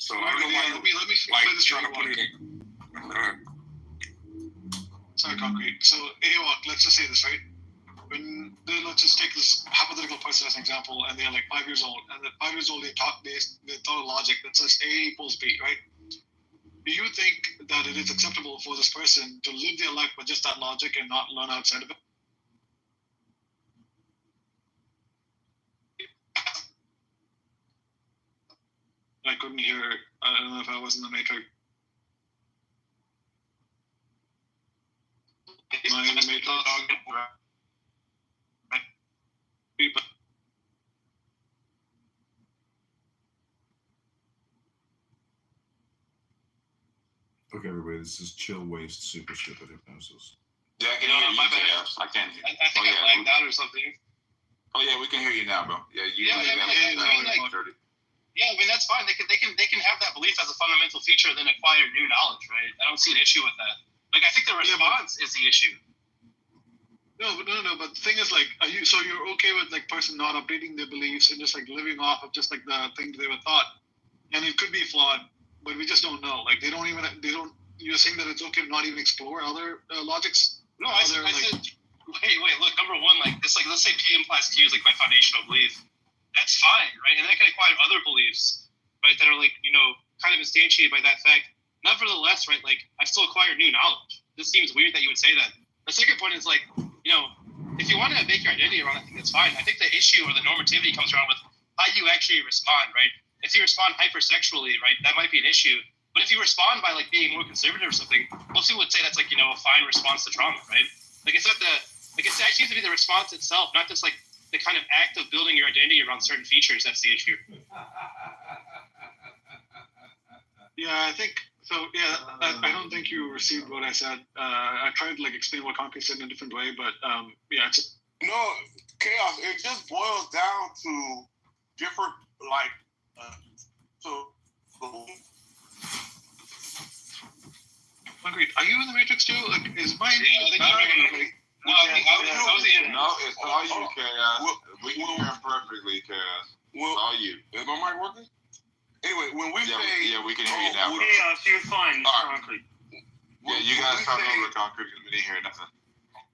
So I don't know why. Let me like play this trying to put it in. Sorry, Concrete. So, AWOC, let's just say this, right? Let's just take this hypothetical person as an example, and they're like 5 years old, and at 5 years old they thought of logic that says A equals B, right? Do you think that it is acceptable for this person to live their life with just that logic and not learn outside of it? I couldn't hear. I don't know if I was in the matrix. Am I in the matrix? Okay, everybody, this is Chill Waste Super Stupid Hypnosis. Yeah, I can hear you. My bad. I can. I think I blanked out or something. Oh yeah, we can hear you now, bro. Yeah, I mean that's fine. They can have that belief as a fundamental feature, then acquire new knowledge, right? I don't see an issue with that. Like I think the response is the issue. No. But the thing is, like, you're okay with like person not updating their beliefs and just like living off of just like the things they were taught, and it could be flawed, but we just don't know. Like they don't. You're saying that it's okay to not even explore other logics? No, I said. Wait. Look, number one, like this, like let's say P implies Q is like my foundational belief. That's fine, right? And then I can acquire other beliefs, right, that are like kind of instantiated by that fact. Nevertheless, right, like I still acquire new knowledge. This seems weird that you would say that. The second point is like, if you want to make your identity around, I think that's fine. I think the issue or the normativity comes around with how you actually respond, right? If you respond hypersexually, right, that might be an issue. But if you respond by like being more conservative or something, most people would say that's like a fine response to trauma, right? Like it's not it actually needs to be the response itself, not just like the kind of act of building your identity around certain features. That's the issue. Yeah, I think so. Yeah, I don't think you received what I said. I tried to like explain what Concrete said in a different way, but yeah, it's no chaos. It just boils down to different Concrete. Are you in the Matrix too? Like, is my No, it's all you, Chaos. We can hear him perfectly, Chaos. It's all you. Is my mic working? Anyway, when we say... Yeah, we can hear you now. Chaos, you're fine. Concrete. Yeah, you guys talk over Concrete because we didn't hear nothing.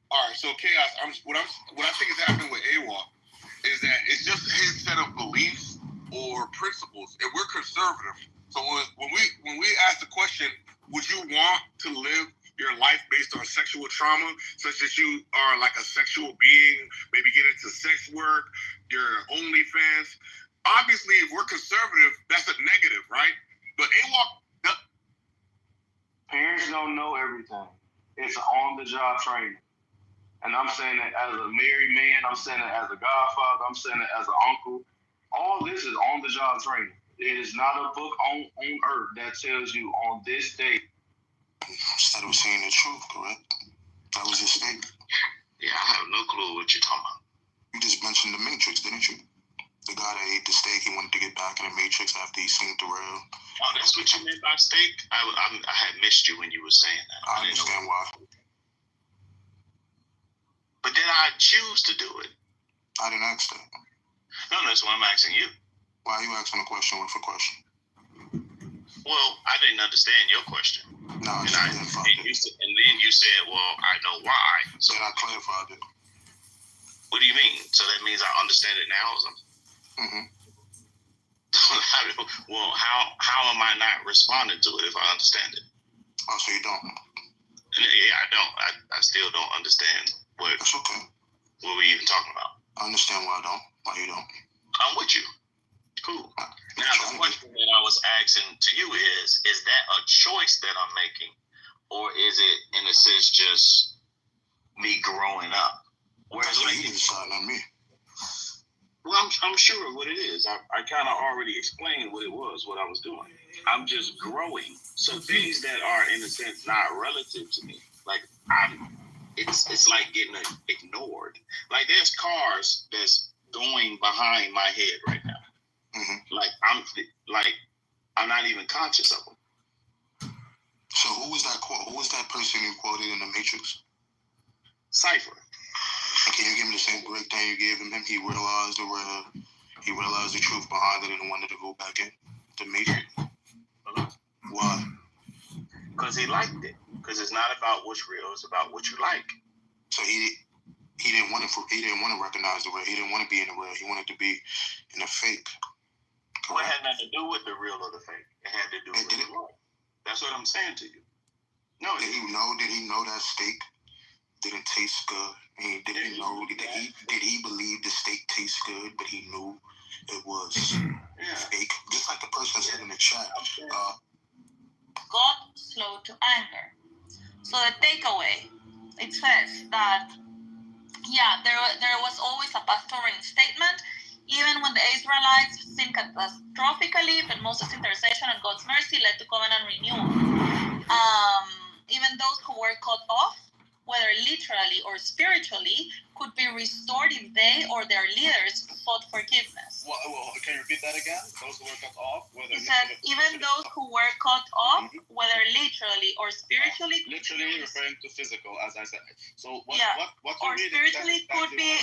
All right, so Chaos, what I think is happening with AWOC is that it's just his set of beliefs or principles, and we're conservative. So when we ask the question, would you want to live your life based on sexual trauma, such as you are like a sexual being, maybe get into sex work, your OnlyFans? Obviously, if we're conservative, that's a negative, right? But AWOC... Parents don't know everything. It's on-the-job training. And I'm saying that as a married man, I'm saying that as a godfather, I'm saying that as an uncle. All this is on-the-job training. It is not a book on earth that tells you on this day. Instead of saying the truth, correct? That was your statement. Yeah, I have no clue what you're talking about. You just mentioned the Matrix, didn't you? The guy that ate the steak, he wanted to get back in the Matrix after he seen the rail. Oh, that's what you meant by steak? I had missed you when you were saying that. I understand why. But did I choose to do it? I didn't ask that. No, that's why I'm asking you. Why are you asking a question with a question? Well, I didn't understand your question. No, I just clarified it. And then you said, well, I know why. So then I clarified it. What do you mean? So that means I understand it now or something? Mm-hmm. Well, how am I not responding to it if I understand it? Oh, so you don't? Yeah, I don't. I still don't understand what. That's okay. What we even talking about? I understand why I don't. Why you don't? I'm with you. Cool. Now the question that I was asking to you is that a choice that I'm making, or is it in a sense just me growing up? Whereas like you deciding on me. Well, I'm sure what it is. I kind of already explained what it was, what I was doing. I'm just growing. So things that are, in a sense, not relative to me, like it's like getting ignored. Like there's cars that's going behind my head right now. Mm-hmm. I'm not even conscious of them. So who was that quote? Who was that person you quoted in the Matrix? Cypher. And can you give me the same breakdown you gave him? He realized the truth behind it and wanted to go back in the Matrix. because he liked it. Because it's not about what's real; it's about what you like. So he didn't want to recognize the real. He didn't want to be in the real. He wanted to be in the fake. Well, it had nothing to do with the real or the fake. It had to do with the real. That's what I'm saying to you. No, Did he know that steak didn't taste good? Did he believe the steak tastes good, but he knew it was fake? Just like the person said in the chat. God slow to anger. So the takeaway, it says that there was always a pastoral statement. Even when the Israelites sinned catastrophically, but Moses' intercession and God's mercy led to covenant renewal. Even those who were cut off, whether literally or spiritually, could be restored if they or their leaders sought forgiveness. Well, can you repeat that again? Those who were cut off, whether it says, even those who were cut off, whether literally or spiritually, literally referring to physical, as I said. So what or spiritually could be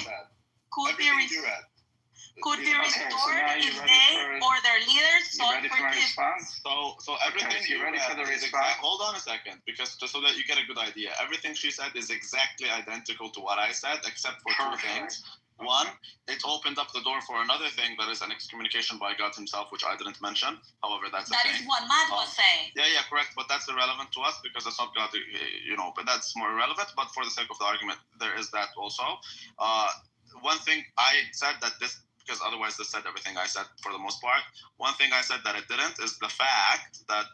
restored if they or their leaders sought forgiveness. So everything you ready for the response? Hold on a second, because just so that you get a good idea, everything she said is exactly identical to what I said, except for two things. One, it opened up the door for another thing that is an excommunication by God himself, which I didn't mention. However, that is what Matt was saying. Yeah, correct. But that's irrelevant to us because it's not God, but that's more irrelevant. But for the sake of the argument, there is that also. One thing I said that this, because otherwise this said everything I said for the most part. One thing I said that it didn't is the fact that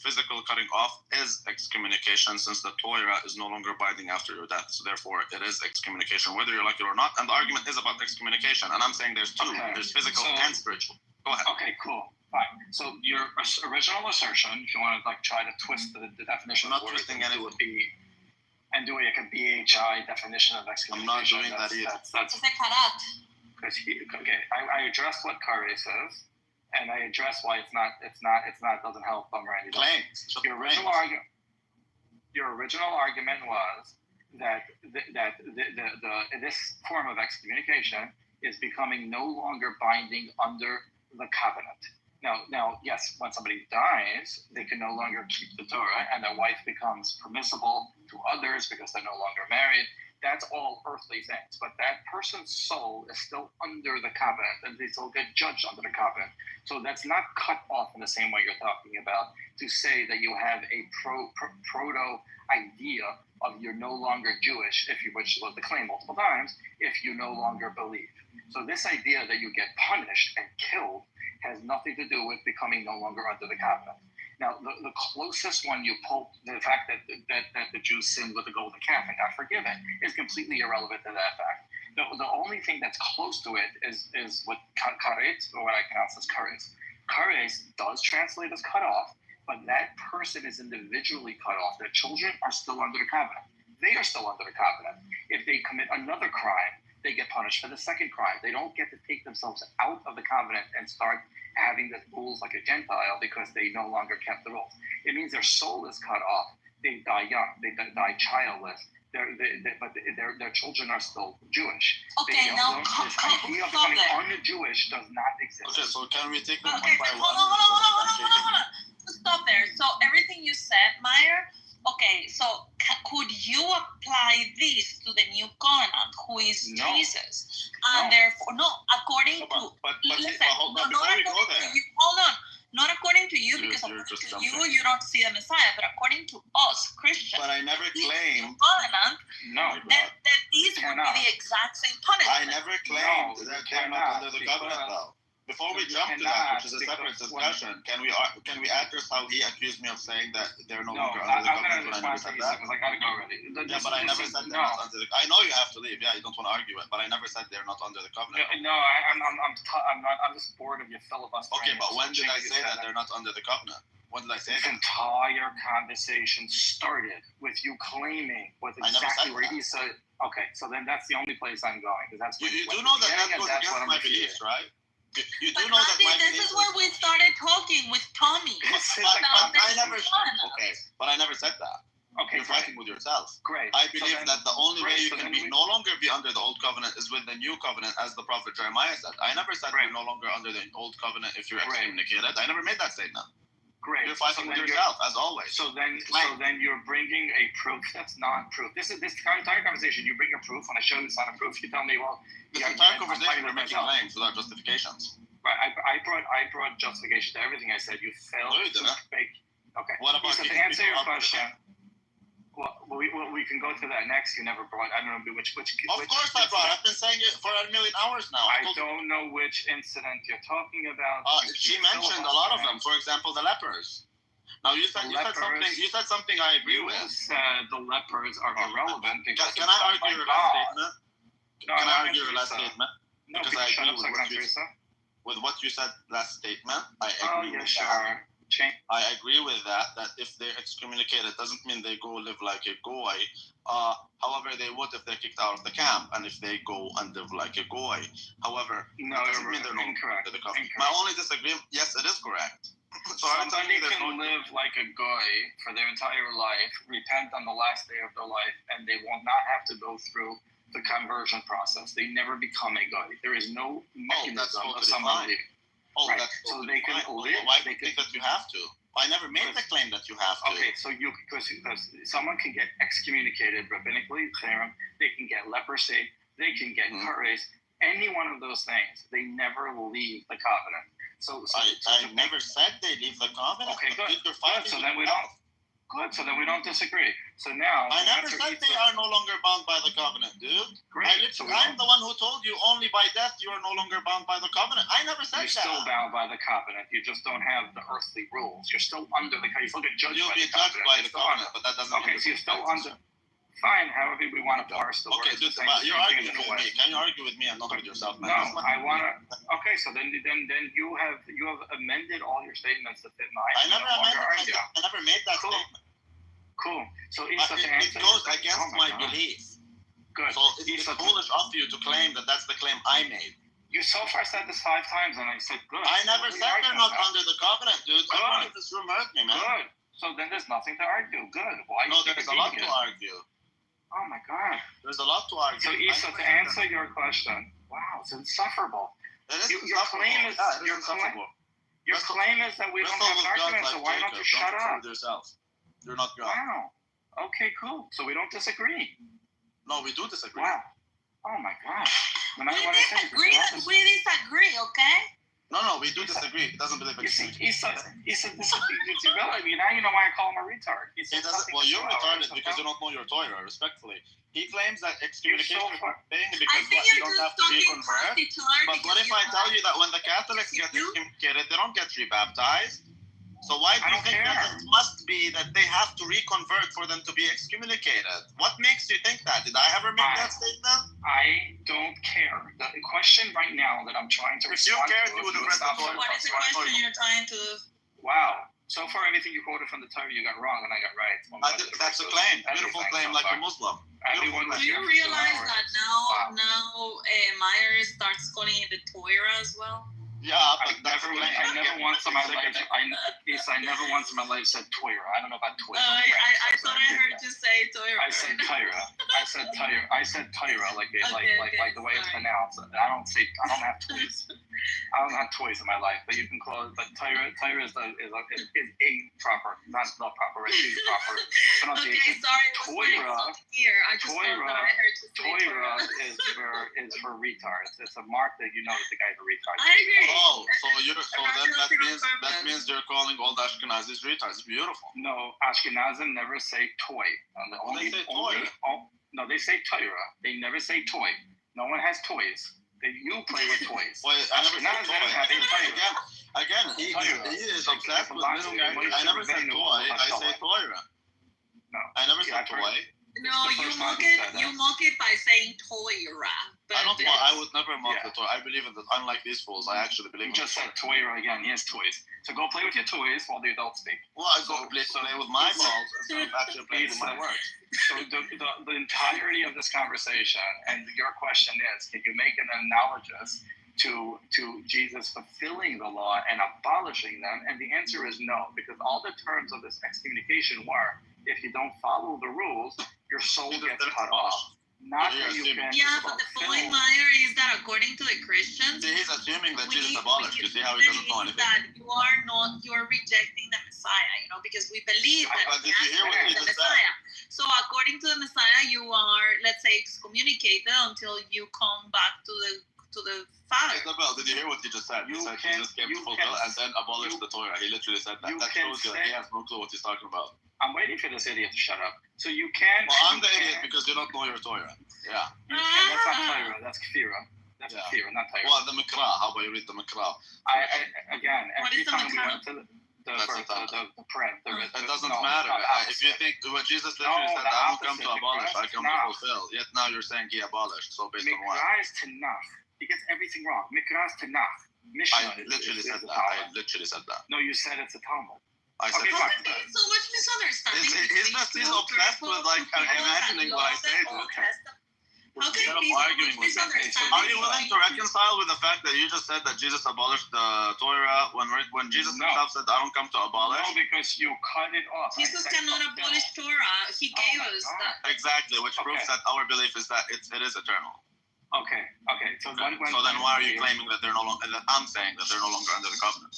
physical cutting off is excommunication, since the Torah is no longer binding after your death. So therefore, it is excommunication, whether you like it or not. And the argument is about excommunication. And I'm saying there's two. Okay. There's physical and spiritual. Go ahead. Okay, cool. Fine. So your original assertion, if you want to try to twist the definition of the word, and do like a BHI definition of excommunication. I'm not doing that either. That's karat. Because I addressed what Kare says, and I addressed why it doesn't help Randy. Your original argument was that this form of excommunication is becoming no longer binding under the covenant. Now, yes, when somebody dies, they can no longer keep the Torah, and their wife becomes permissible to others because they're no longer married. That's all earthly things, but that person's soul is still under the covenant, and they still get judged under the covenant. So that's not cut off in the same way you're talking about, to say that you have a proto idea of you're no longer Jewish, which was the claim multiple times, if you no longer believe. So this idea that you get punished and killed has nothing to do with becoming no longer under the covenant. Now, the closest one you pull, the fact that the Jews sinned with the golden calf and got forgiven, is completely irrelevant to that fact. The only thing that's close to it is what karet, or what I pronounce as kares. Kares does translate as cut off, but that person is individually cut off. Their children are still under the covenant. They are still under the covenant. If they commit another crime, they get punished for the second crime. They don't get to take themselves out of the covenant and start having the rules like a Gentile because they no longer kept the rules. It means their soul is cut off. They die young. They die childless. But their children are still Jewish. Okay, now idea of becoming un-Jewish does not exist. Okay, so can we take them one by one? Hold on. Stop there. So everything you said, Meyer. Okay, so could you apply this to the new covenant, who is Jesus? And therefore, according to not according to you, because according to you don't see the Messiah, but according to us Christians. But I never claimed covenant. That these would be the exact same punishment. I never claimed that they're not under the covenant, though. Before we jump to that, which is a separate discussion, can we address how he accused me of saying that they're no longer under the covenant when I never said that? Because I gotta go already. Yeah, but I never said they're not under the. I know you have to leave. Yeah, you don't want to argue it, but I never said they're not under the covenant. I'm just bored of your filibustering. Okay, but when did I say that they're not under the covenant? When did I say that? This entire conversation started with you claiming with exactly where he said. Okay, so then that's the only place I'm going, because that's. You do know that goes against my beliefs, right? You do know that this is where we started talking with Tommy. I never said that. Okay, you're fighting with yourself. Great. I believe that the only way you can no longer be under the old covenant is with the new covenant, as the prophet Jeremiah said. I never said you're no longer under the old covenant if you're excommunicated. I never made that statement. Great. You're fighting So with then yourself, as always. So then you're bringing a proof that's not proof. This entire conversation. You bring a proof. When I show you it's not a proof, you tell me, well, This entire conversation, we're making claims without justifications. Right. I brought justification to everything I said. You failed No, you to didn't. make. Okay. What about so you? to answer your question? Well, we can go to that next. You never brought. I don't know which. Of course I brought. I've been saying it for a million hours now. I don't know which incident you're talking about. She mentioned a lot of them. For example, the lepers. Now you said something. You said something I agree with. Said the lepers are irrelevant. Can I argue your last statement? Can I argue your last statement? No, because I agree with what you said last statement. I agree with sure. that. I agree with that. That if they're excommunicated, doesn't mean they go live like a goy. However, they would if they're kicked out of the camp, and if they go and live like a goy. However, no, that doesn't mean they're not incorrect. The covenant. My only disagreement. Yes, it is correct. So somebody can live like a goy for their entire life, repent on the last day of their life, and they will not have to go through the conversion process. They never become a goy. There is no mechanism of someone leaving. Oh, right. that's so they can live. Why do you think that you have to? I never made the claim that you have to. Okay, so because someone can get excommunicated rabbinically, they can get leprosy, they can get kares, any one of those things. They never leave the covenant. So I never said they leave the covenant. Okay, good. So then we don't. Good. So then we don't disagree. So now I never said they are no longer bound by the covenant, dude. Great. I'm the one who told you only by death you are no longer bound by the covenant. I never said You're that. You're still bound by the covenant. You just don't have the earthly rules. You're still under the covenant. You still get judged You'll by be the judged by the covenant, but that doesn't mean so you're still under. Fine, however we want to parse the okay, words. Okay, you're arguing with me. Can you argue with me and not with yourself, man? No, I want to. Okay, so then you have amended all your statements to fit mine. I never amended. I never made that statement. Cool. So it goes against my belief. Good. So it's foolish of you to claim that that's the claim I made. You so far said this 5 times, and I said good. I never said they're not under the covenant, dude. Everyone in this room heard me, man. Good. So then there's nothing to argue. Good. Why? No, there's a lot to argue. Oh my God. There's a lot to argue. So Issa, to answer your question, wow, it's insufferable. Your claim is Your claim is that we don't have an argument, so why don't you shut up? You're not God. Wow. Okay, cool. So we don't disagree. No, we do disagree. Wow. Oh my God. We disagree, okay? No, we do disagree. He doesn't believe in Issa, I mean, now you know why I call him a retard. He doesn't. Well, you're retarded because you don't know your Torah, respectfully. He claims that excommunication is a thing because you don't have to be converted. But what if I tell you that when the Catholics get excommunicated, they don't get rebaptized? So why do you think that it must be that they have to reconvert for them to be excommunicated? What makes you think that? Did I ever make that statement? I don't care. The question right now that I'm trying to respond to. If you cared, you would have read the Torah. What is the question you're trying to? Wow. So far, everything you quoted from the Torah, you got wrong, and I got right. That's a claim. Beautiful claim, like a Muslim. Do you realize that now Meyer starts calling it the Torah as well? Yeah, but I never once in my life. I never once in my life said Torah. I don't know about Torah. I thought I heard you say Torah. I said Torah. I said Torah like the way it's pronounced. I don't have toys. I don't have toys in my life, but you can call it. But Torah is a proper, not proper, it's a proper pronunciation. Okay, sorry. Torah is for retards. It's a mark that you know that the guy's a retard. I agree. Oh, so that means you're calling all the Ashkenazis retards. Beautiful. No, Ashkenazim never say toy. They say toy. No, they say Torah. They never say toy. No one has toys. You play with toys. Well, I never said toy. Again, he is obsessed with little guys. I never said toy. I say Torah. No, I never said toy. No, you mock it by saying Torah. I would never mock the Torah. I believe in that. Unlike these fools, I actually believe. You just said Torah again. He has toys. So go play with your toys while the adults speak. Well, I go play with my balls instead of actually playing with my words. So the entirety of this conversation and your question is, can you make an analogous to Jesus fulfilling the law and abolishing them? And the answer is no, because all the terms of this excommunication were, if you don't follow the rules, your soul gets cut off. Not that you can. Yeah, but the point, Meyer, is that according to the Christians, he's assuming that Jesus abolished. You see how he doesn't know anything. That you are rejecting the Messiah, because we believe that But did you hear what he the just Messiah. So according to the Messiah, you are, let's say, excommunicated until you come back to the Father. Isabel, did you hear what he just said? He said Jesus came to fulfill and then abolish the Torah. He literally said that. That shows you that he has no clue what he's talking about. I'm waiting for this idiot to shut up. So you can. Well, I'm the idiot because you don't know your Torah. Yeah. You can, that's not Torah. That's Kfira. That's Kfira, not Torah. Well, the Mikra. How about you read the Mikra? Again, every time we went to the print, it doesn't matter. If you think what Jesus literally said, I don't come to abolish, I come to fulfill. Yet now you're saying he abolished. So based on what? Mikra is Tanakh. He gets everything wrong. Mikra is Tanakh. I literally said that. No, you said it's a Talmud. I said so much misunderstanding. He's obsessed with imagining what I say. Okay, arguing with him. Are you willing to reconcile with the fact that you just said that Jesus abolished the Torah when Jesus himself said, "I don't come to abolish"? No, because you cut it off. Jesus cannot abolish Torah. He gave us that. Exactly, which proves that our belief is that it is eternal. Okay. So then why are you claiming that they're no longer? That I'm saying that they're no longer under the covenant?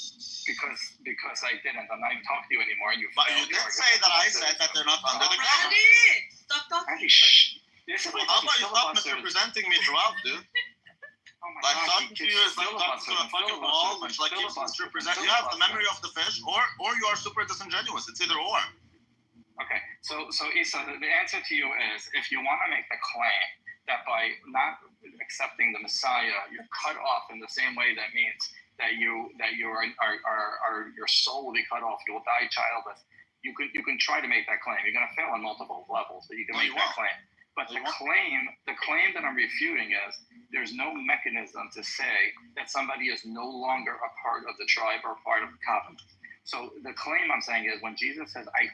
Because I didn't. I'm not even talking to you anymore. But you did say that I said that they're not under the covenant. Randy, stop talking. Randy, shh. How about you stop misrepresenting me throughout, dude? Like talking to you is like talking to a fucking wall, which like keeps misrepresenting. You have the memory of the fish, or you are super disingenuous. It's either or. Okay, so Isa, the answer to you is, if you want to make the claim that by not accepting the Messiah, you're cut off in the same way, that means that your soul will be cut off. You will die childless. You can try to make that claim. You're going to fail on multiple levels, but you can make that claim. But the claim that I'm refuting is there's no mechanism to say that somebody is no longer a part of the tribe or part of the covenant. So the claim I'm saying is when Jesus says, I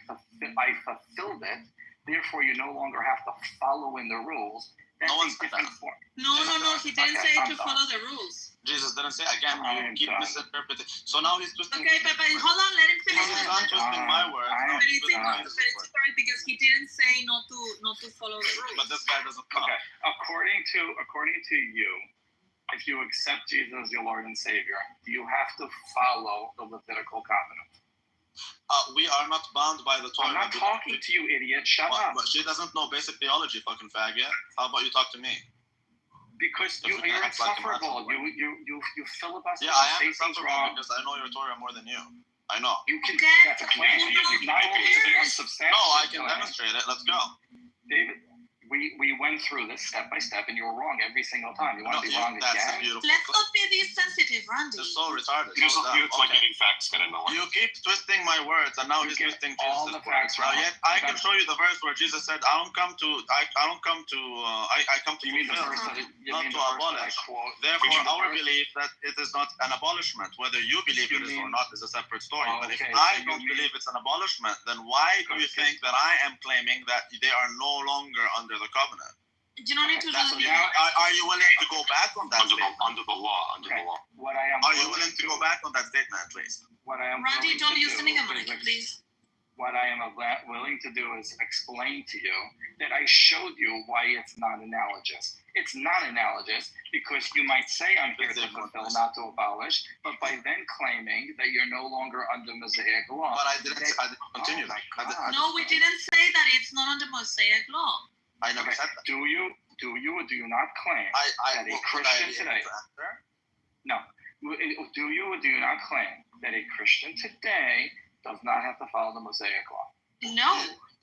fulfilled it, therefore you no longer have to follow in the rules. That's no one's different form. No, he didn't say to follow the rules. Jesus didn't say, again, you keep misinterpreting. So now he's twisting. Okay, but hold on, let him finish. He's not twisting my words. But it's correct because he didn't say not to follow the rules. But this guy doesn't come. Okay, according to you, if you accept Jesus as your Lord and Savior, you have to follow the Levitical covenant. We are not bound by the Torah. I'm not talking to you, idiot. Shut up. But she doesn't know basic theology, fucking faggot. How about you talk to me? Because you're insufferable. You filibuster. Yeah, I am insufferable because I know your Torah more than you. I know. You can. That's a claim. Not only is it unsubstantial. No, I can demonstrate it. Let's go. David, we went through this step by step, and you were wrong every single time. You want to be wrong again? Let's not be this sensitive, Randy. You're so retarded. It's like getting facts getting nowhere. You keep twisting my words, and now he's twisting Jesus' words. Yet I can show you the verse where Jesus said, "I come to fulfill, not to abolish." Therefore, our belief that it is not an abolishment, whether you believe it is or not, is a separate story. But if I don't believe it's an abolishment, then why do you think that I am claiming that they are no longer under the covenant? You don't need to are you willing to go back on that statement? Under the law. What I am. Are you willing to go back on that statement, at least? What I am. Randy, don't use the mic, please. What I am willing to do is explain to you that I showed you why it's not analogous. It's not analogous because you might say I'm here to fulfill, not to abolish, but by then claiming that you're no longer under Mosaic law. But I didn't continue. No, we didn't say that it's not under Mosaic law. I never said that. Do you or do you not claim that a Christian today? No. Do you or do you not claim that a Christian today does not have to follow the Mosaic law? No.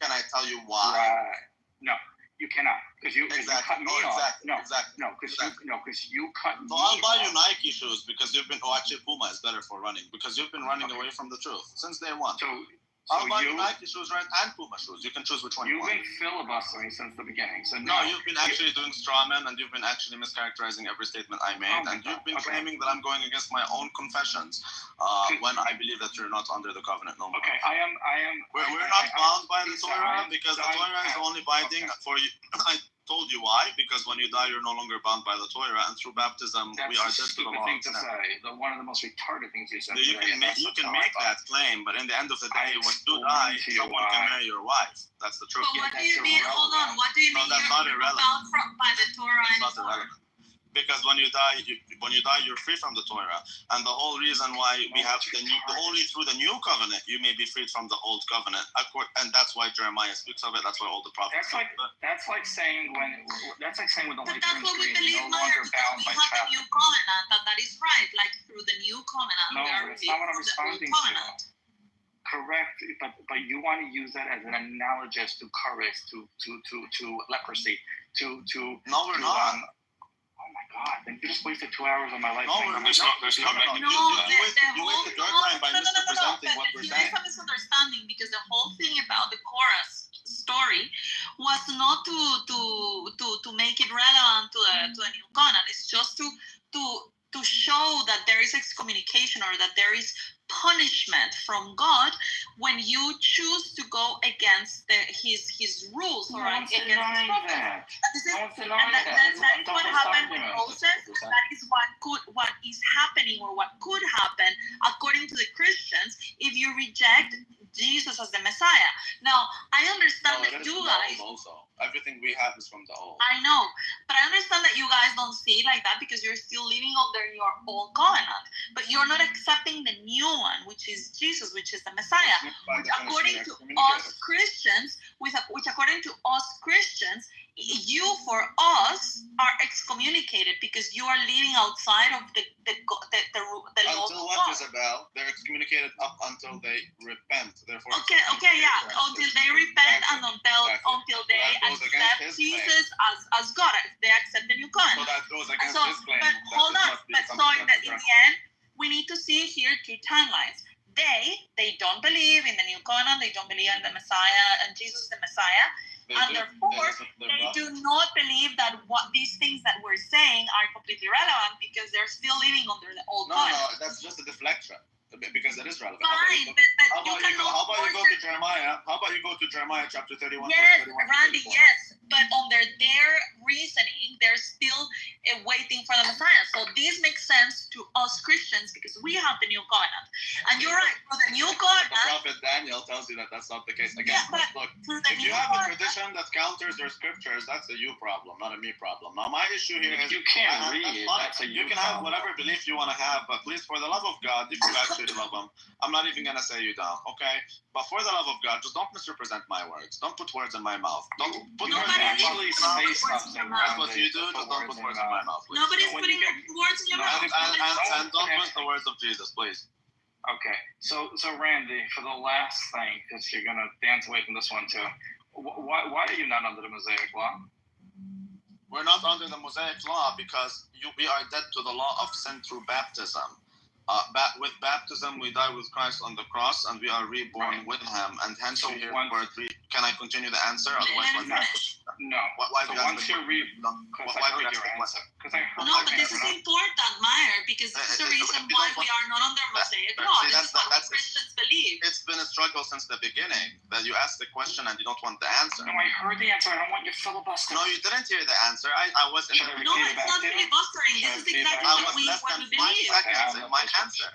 Can I tell you why? Right. No, you cannot, because you cut me off. Because you cut me off. So I'll buy you Nike shoes because you've been. Oh, actually, Puma is better for running because you've been running away from the truth since day one. I'll buy you Nike shoes, right, and Puma shoes. You can choose which one you want. You've been filibustering since the beginning. So no, you've been actually doing straw man, and you've been actually mischaracterizing every statement I made, and you've been claiming that I'm going against my own confessions when I believe that you're not under the covenant no more. Okay, I am. We're not bound by the Torah because the Torah is only binding for you. I told you why, because when you die, you're no longer bound by the Torah, and through baptism, we are dead to the law. That's a stupid thing to say. One of the most retarded things you said. You can make that claim, but in the end of the day, when you die, someone can marry your wife. That's the truth. But what do you mean? Hold on. What do you mean? No, that's not irrelevant. Bound by the Torah. It's not irrelevant. because when you die, you're free from the Torah, and the whole reason why we have only through the new covenant you may be freed from the old covenant, and that's why Jeremiah speaks of it. That's why all the prophets. That's like saying when the But light that's what we turns green, believe, you're no Meyer, longer because bound we by have the traffic. new covenant, and that is right. Like through the new covenant, No, we are that's not what I'm released from the old responding covenant. to. Correct, but you want to use that as an analogous to courage, to leprosy, to No, we're not. Oh my God! Then you just wasted 2 hours of my life. No, saying we're that. There's no No, You wasted your time by misrepresenting what we're Here is saying. a misunderstanding, because the whole thing about the chorus story was not to make it relevant to a new covenant. It's just to show that there is excommunication, or that there is punishment from God when you choose to go against his rules, or No one's against denying his prophets. that. This is, No one's and denying that. that is what That's happened with argument. Moses. That is what is happening, or what could happen according to the Christians, if you reject Jesus as the Messiah. Now, I understand that you guys. Also, everything we have is from the old. I know, but I understand that you guys don't see it like that, because you're still living under your old covenant, but you're not accepting the new one, which is Jesus, which is the Messiah, which according to us Christians, which according to us Christians, you for us are excommunicated, because you are living outside of the laws Until of what, God. Isabel? They're excommunicated up until they repent. Therefore, Okay, yeah. Until they repent, and until they That goes against accept his Jesus as God, if they accept the new So covenant. that goes against So, his claim. but that hold this on. must be But so something in that's the addressed. end, we need to see here two timelines. They don't believe in the new covenant. They don't believe in the Messiah, and Jesus is the Messiah. And therefore, they do not believe that these things that we're saying are completely relevant, because they're still living under the old covenant. No, that's just a deflection, because it is relevant. Fine, How about you go to Jeremiah? How about you go to Jeremiah chapter 31? Yes, verse 31 to Randy, 34? yes. But under their reasoning, they're still waiting for the Messiah. So this makes sense to us Christians, because we have the new covenant. And you're right, for the new The covenant, prophet Daniel tells you that that's not the case. Again, Yeah, but look, through the if you new have a covenant, tradition that counters your scriptures, that's a you problem, not a me problem. Now, my issue here is You can't read. that's fine. That's a You you can have problem. whatever belief you want to have, but please, for the love of God, if you actually love Him, I'm not even gonna say you down, okay? But for the love of God, just don't misrepresent my words. Don't put words in my mouth. Don't put You words Nobody in my actually mouth. say something. That's what you do. Just don't put words in my mouth, please. nobody's When putting you get- words in your No, mouth. And don't twist the words of Jesus, please. Okay, so Randy, for the last thing, because you're gonna dance away from this one too. Why are you not under the Mosaic law? We're not under the Mosaic law because we are dead to the law of sin through baptism. With baptism, we die with Christ on the cross, and we are reborn with Him. And hence, So we hear once- the word. Can I continue the answer? Otherwise, Let me why finish. No. why So do you once ask you the read, question? because Why I do you heard ask your the answer. question? Because I heard. No, but this is important, Meyer, because this is the reason why we are not under Mosaic law. See, This is what that's- Christians believe. It's been a struggle since the beginning that you ask the question and you don't want the answer. No, I heard the answer. I don't want your filibuster. No, you didn't hear the answer. I was in Should I the No, repeat it it's back not to you? filibustering. This is exactly I what was we less than 5 believe. seconds in my answer.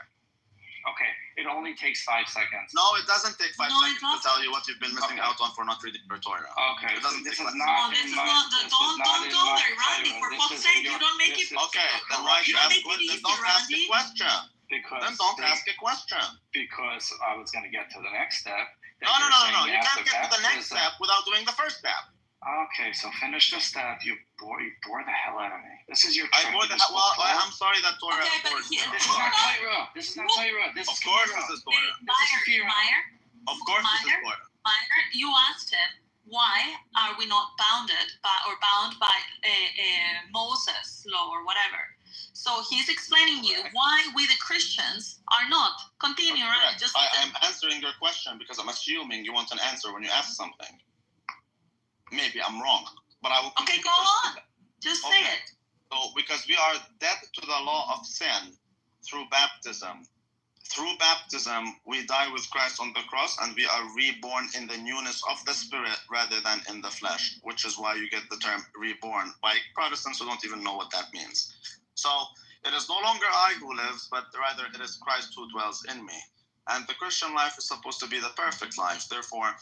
Okay, it only takes 5 seconds. No, it doesn't take 5 No, it seconds to doesn't. tell you what you've been missing Okay. out on for not reading your Torah. Okay, It so doesn't this take is 5 not No, in this is my. not. This is Don't not in go my there, Randy. favor. For This fuck's is sake, your- you don't make this it. is Okay, your then why do you Don't ask make it questions? easy, Don't ask a Randy. question. Because Then don't they- ask a question. Because I was going to get to the next step. that No. you're saying You after can't get to the next baptism. step without doing the first step. Okay, so finish the step. You bore the hell out of me. This is your I trick. bore the This is well, Torah. I'm sorry that Torah. Okay, but bored you. here- This is not Torah. This is not Torah. This Of is course, Torah. this is Torah. Meyer, Of course, this is Meyer? Torah. Meyer, you asked him, why are we not bound by Moses' law or whatever? So he's explaining you why we the Christians are not. Continue, right? Correct. Just I'm answering your question because I'm assuming you want an answer when you ask something. Maybe I'm wrong, but I will. okay, continue go to- on. Just say Okay. it. So, because we are dead to the law of sin through baptism. Through baptism, we die with Christ on the cross, and we are reborn in the newness of the Spirit rather than in the flesh, which is why you get the term reborn by Protestants who don't even know what that means. So, it is no longer I who lives, but rather it is Christ who dwells in me. And the Christian life is supposed to be the perfect life. Therefore,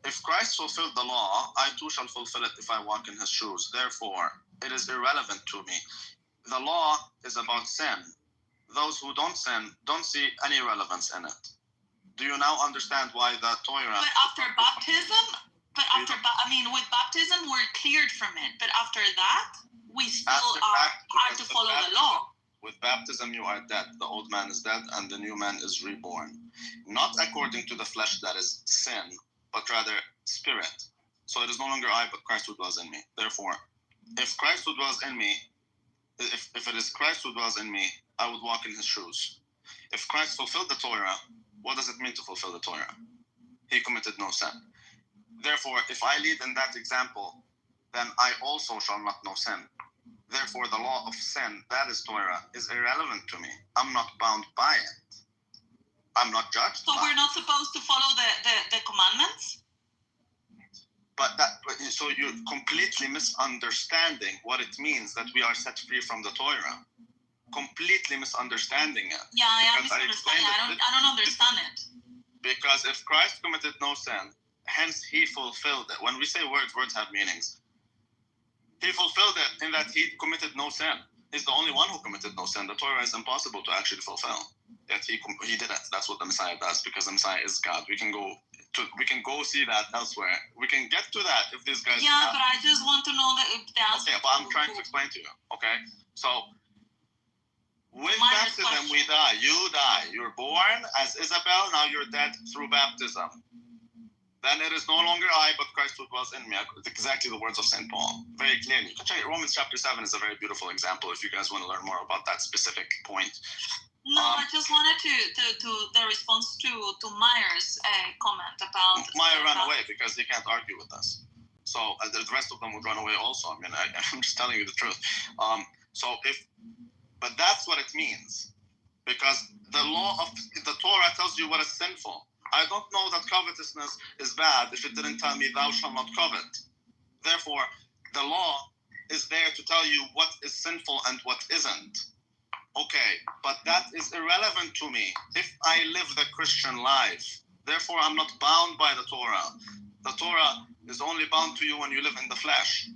if Christ fulfilled the law, I too shall fulfill it if I walk in his shoes. Therefore, it is irrelevant to me. the law is about sin. Those who don't sin don't see any relevance in it. Do you now understand why the Torah? But after baptism, with baptism we're cleared from it. But after that, we still are to follow the law. With baptism, you are dead. The old man is dead, and the new man is reborn. Not according to the flesh, that is sin, but rather spirit. So it is no longer I, but Christ who dwells in me. Therefore, if Christ who dwells in me, if it is Christ who dwells in me, I would walk in his shoes. If Christ fulfilled the Torah, what does it mean to fulfill the Torah? He committed no sin. Therefore, if I lead in that example, then I also shall not know sin. Therefore, the law of sin, that is Torah, is irrelevant to me. I'm not bound by it. I'm not judged. So we're not supposed to follow the commandments? So you're completely misunderstanding what it means that we are set free from the Torah. Completely misunderstanding it. Yeah, I misunderstand. I don't understand it. Because if Christ committed no sin, hence he fulfilled it. When we say words have meanings. He fulfilled it in that he committed no sin. He's the only one who committed no sin. The Torah is impossible to actually fulfill. Yet he did it. That's what the Messiah does, because the Messiah is God. We can go see that elsewhere. We can get to that if these guys. Yeah, but I just want to know the answer. Okay, but I'm trying to explain to you. Okay, so with baptism we die. You die. You're born as Isabel. Now you're dead through baptism. Then it is no longer I, but Christ who dwells in me. Exactly the words of St. Paul. Very clearly. You can check it. Romans chapter 7 is a very beautiful example if you guys want to learn more about that specific point. No, I just wanted to the response to Meyer's comment about... Meyer ran away because he can't argue with us. So the rest of them would run away also. I mean, I'm just telling you the truth. But that's what it means. Because the law of the Torah tells you what is sinful. I don't know that covetousness is bad if it didn't tell me thou shalt not covet. Therefore, the law is there to tell you what is sinful and what isn't. Okay, but that is irrelevant to me if I live the Christian life. Therefore, I'm not bound by the Torah. The Torah is only bound to you when you live in the flesh.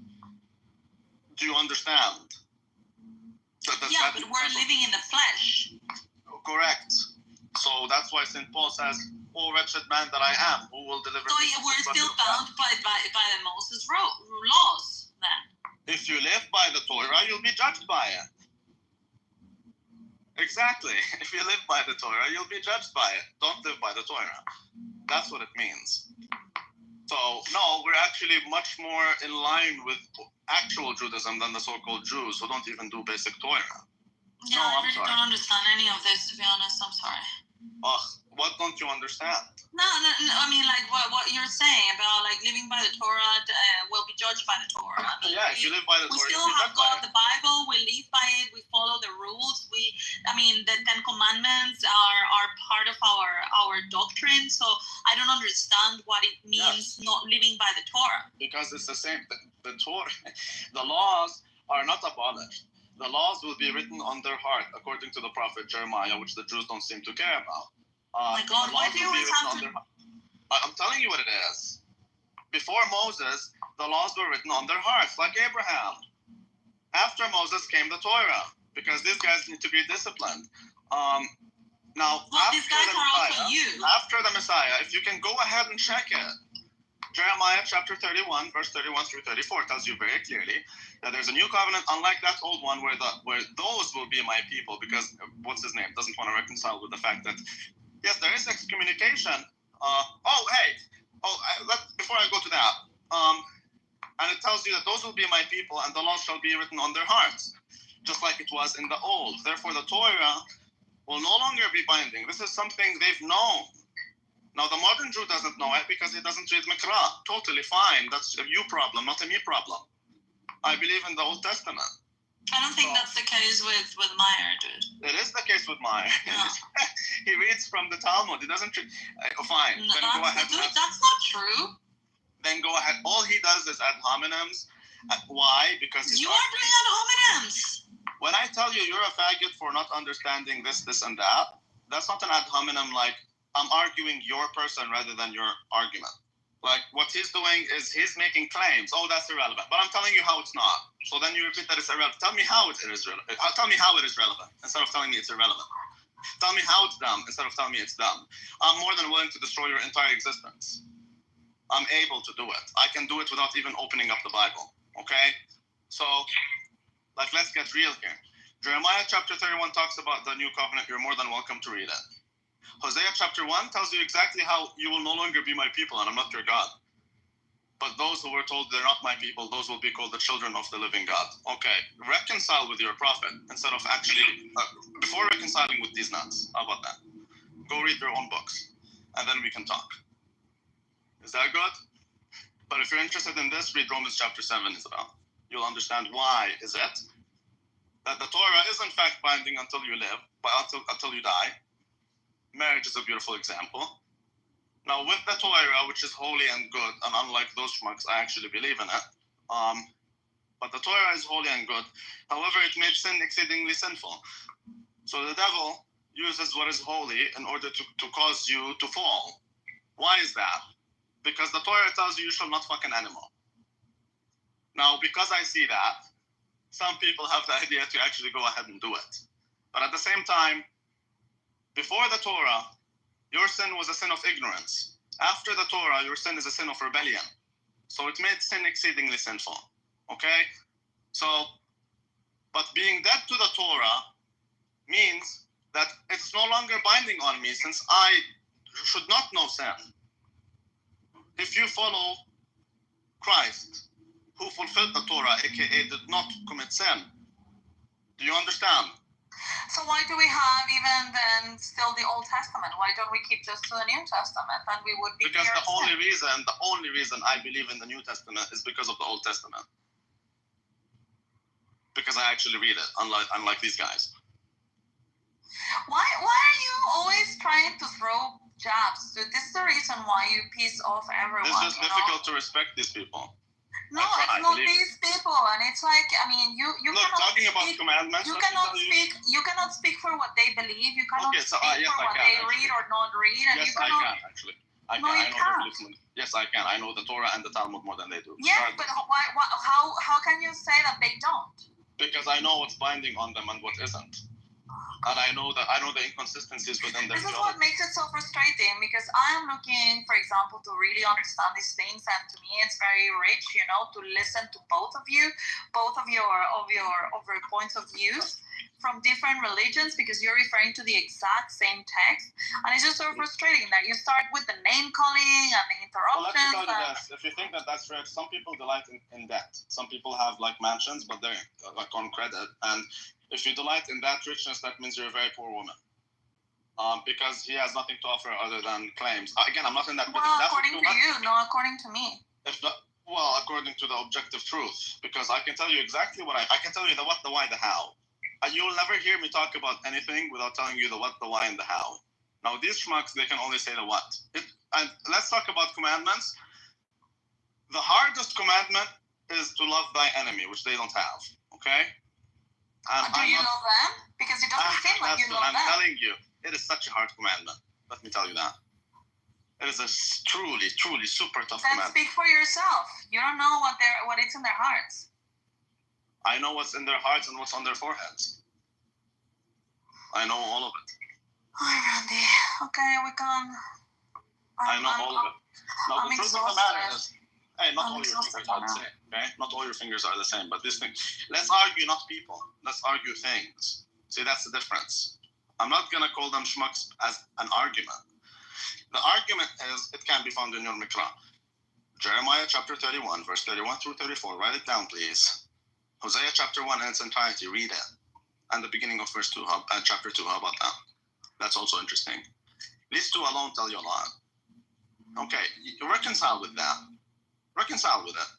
Do you understand? But we're living in the flesh. Correct. So that's why St. Paul says, "O wretched man that I am, who will deliver me?" So we're still bound by the Moses laws then. If you live by the Torah, you'll be judged by it. Exactly. If you live by the Torah, you'll be judged by it. Don't live by the Torah. That's what it means. So, no, we're actually much more in line with actual Judaism than the so-called Jews who don't even do basic Torah. Yeah, I really don't understand any of this, to be honest. I'm sorry. What don't you understand? No, I mean, like, what you're saying about, like, living by the Torah will be judged by the Torah. I mean, if you live by the Torah, we still have got the Bible, we live by it, we follow the rules. The Ten Commandments are part of our doctrine, so I don't understand what it means not living by the Torah. Because it's the same thing. The Torah, the laws are not abolished. The laws will be written on their heart, according to the prophet Jeremiah, which the Jews don't seem to care about. Oh my God, why do you always have to... I'm telling you what it is. Before Moses, the laws were written on their hearts, like Abraham. After Moses came the Torah, because these guys need to be disciplined. These guys are also you. After the Messiah, if you can go ahead and check it, Jeremiah chapter 31, verse 31 through 34 tells you very clearly that there's a new covenant, unlike that old one, where those will be my people, because what's his name doesn't want to reconcile with the fact that yes, there is excommunication. Before I go to that, and it tells you that those will be my people, and the law shall be written on their hearts, just like it was in the old. Therefore, the Torah will no longer be binding. This is something they've known. Now, the modern Jew doesn't know it because he doesn't read Mikra. Totally fine. That's a you problem, not a me problem. I believe in the Old Testament. I don't think that's the case with Meyer, dude. It is the case with Meyer. No. He reads from the Talmud. He doesn't read. Fine. No, then go ahead. Dude, that's not true. Then go ahead. All he does is ad hominems. Why? Because you are doing ad hominems. When I tell you you're a faggot for not understanding this, and that, that's not an ad hominem like I'm arguing your person rather than your argument. Like, what he's doing is he's making claims. Oh, that's irrelevant. But I'm telling you how it's not. So then you repeat that it's irrelevant. Tell me how it is relevant. Tell me how it is relevant instead of telling me it's irrelevant. Tell me how it's dumb instead of telling me it's dumb. I'm more than willing to destroy your entire existence. I'm able to do it. I can do it without even opening up the Bible. Okay? So, like, let's get real here. Jeremiah chapter 31 talks about the new covenant. You're more than welcome to read it. Hosea chapter 1 tells you exactly how you will no longer be my people and I'm not your God. But those who were told they're not my people, those will be called the children of the living God. Okay, reconcile with your prophet instead of actually, before reconciling with these nuts. How about that? Go read their own books and then we can talk. Is that good? But if you're interested in this, read Romans chapter 7 is about. You'll understand why is it that the Torah is in fact binding until you live, but until you die. Marriage is a beautiful example. Now, with the Torah, which is holy and good, and unlike those schmucks, I actually believe in it. But the Torah is holy and good. However, it made sin exceedingly sinful. So the devil uses what is holy in order to cause you to fall. Why is that? Because the Torah tells you shall not fuck an animal. Now, because I see that, some people have the idea to actually go ahead and do it. But at the same time, before the Torah, your sin was a sin of ignorance. After the Torah, your sin is a sin of rebellion. So it made sin exceedingly sinful. Okay? So, but being dead to the Torah means that it's no longer binding on me since I should not know sin. If you follow Christ, who fulfilled the Torah, aka did not commit sin, do you understand? So why do we have even then still the Old Testament? Why don't we keep just to the New Testament? And we would be because the only reason I believe in the New Testament is because of the Old Testament. Because I actually read it, unlike these guys. Why are you always trying to throw jabs? So this is the reason why you piss off everyone. It's just difficult to respect these people. No, it's not these people, and it's like, I mean, you look, cannot talking about speak, commandments. You cannot speak for what they believe. You cannot speak for what they read or not read, and yes, you cannot. I can actually. I can. Yes, I can. I know the Torah and the Talmud more than they do. Yes, but how can you say that they don't? Because I know what's binding on them and what isn't. And I know the inconsistencies within their This is what makes it so frustrating, because I am looking, for example, to really understand these things, and to me it's very rich, to listen to both of your points of views from different religions, because you're referring to the exact same text, and it's just so frustrating that you start with the name calling and the interruptions. Well, let me tell you this: if you think that that's rich, some people delight in debt. Some people have like mansions, but they're like on credit, and if you delight in that richness, that means you're a very poor woman. Because he has nothing to offer other than claims. Again, I'm not in that. Well, according to you, no, according to me. According to the objective truth, because I can tell you exactly what I can tell you the what, the why, the how. You'll never hear me talk about anything without telling you the what, the why, and the how. Now, these schmucks, they can only say the what. And let's talk about commandments. The hardest commandment is to love thy enemy, which they don't have. Okay? And do you love them? Because it doesn't seem like you love them. I'm telling you, it is such a hard commandment. Let me tell you that. It is a truly, truly super tough commandment. Then speak for yourself. You don't know what it's in their hearts. I know what's in their hearts and what's on their foreheads. I know all of it. Hi, Randy. Okay, we can. I know all of it. Now, the truth of the matter is, hey, not all your fingers are the same, okay? Not all your fingers are the same, but this thing, let's argue not people. Let's argue things. See, that's the difference. I'm not going to call them schmucks as an argument. The argument is, it can be found in your Mikra. Jeremiah chapter 31, verse 31 through 34. Write it down, please. Hosea chapter 1 in its entirety. Read it. And the beginning of verse 2, chapter 2. How about that? That's also interesting. These two alone tell you a lot. Okay, you reconcile with that. Reconcile with it.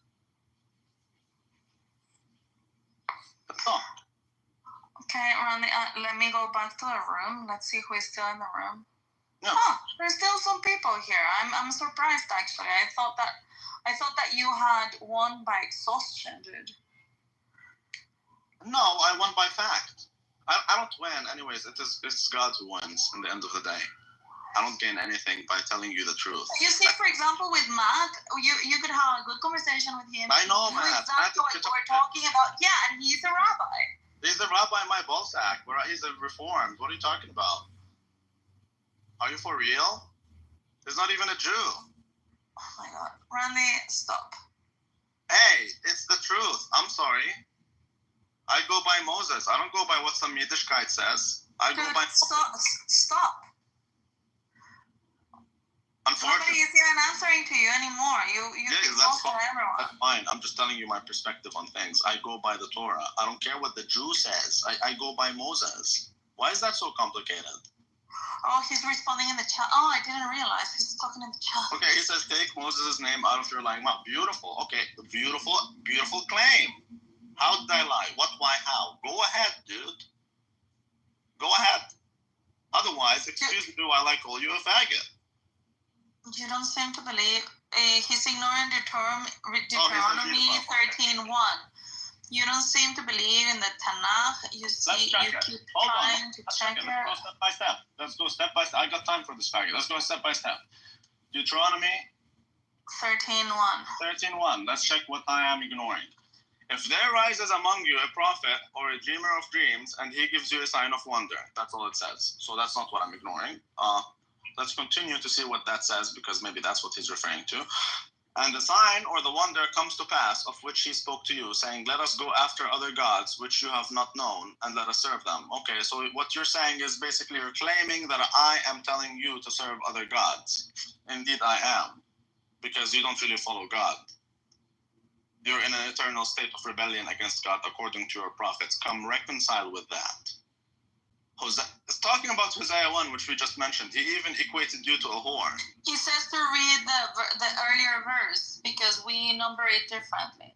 That's all. Okay, Randy, let me go back to the room. Let's see who is still in the room. Yeah. There's still some people here. I'm surprised, actually. I thought that you had won by exhaustion, dude. No, I won by fact. I don't win. Anyways, it's God who wins in the end of the day. I don't gain anything by telling you the truth. You see, for example, with Matt, you could have a good conversation with him. I know, You Matt. exactly what we're talking about. Yeah, and he's a rabbi. He's the rabbi in my ballsack. He's a reformed. What are you talking about? Are you for real? He's not even a Jew. Oh my God, Randy, stop. Hey, it's the truth. I'm sorry. I go by Moses. I don't go by what some Yiddishkeit says. I go by Stop. Unfortunately, nobody is even answering to you anymore. You that's fine. Everyone. That's fine. I'm just telling you my perspective on things. I go by the Torah. I don't care what the Jew says. I go by Moses. Why is that so complicated? Oh, he's responding in the chat. Oh, I didn't realize he's talking in the chat. Okay, he says, take Moses' name out of your lying mouth. Beautiful. Okay, beautiful claim. How did I lie? What, why, how? Go ahead, dude. Go ahead. Otherwise, excuse me, while I call you a faggot. You don't seem to believe. He's ignoring Deuteronomy 13:1. You don't seem to believe in the Tanakh. You keep trying to check it. Let's go step by step. I got time for this faggot. Let's go step by step. Deuteronomy 13:1. 13:1. Let's check what I am ignoring. If there rises among you a prophet or a dreamer of dreams, and he gives you a sign of wonder. That's all it says. So that's not what I'm ignoring. Let's continue to see what that says, because maybe that's what he's referring to. And the sign or the wonder comes to pass, of which he spoke to you, saying, let us go after other gods, which you have not known, and let us serve them. Okay, so what you're saying is basically you're claiming that I am telling you to serve other gods. Indeed, I am, because you don't really follow God. You're in an eternal state of rebellion against God, according to your prophets. Come reconcile with that. It's talking about Hosea 1, which we just mentioned. He even equated you to a whore. He says to read the earlier verse, because we number it differently.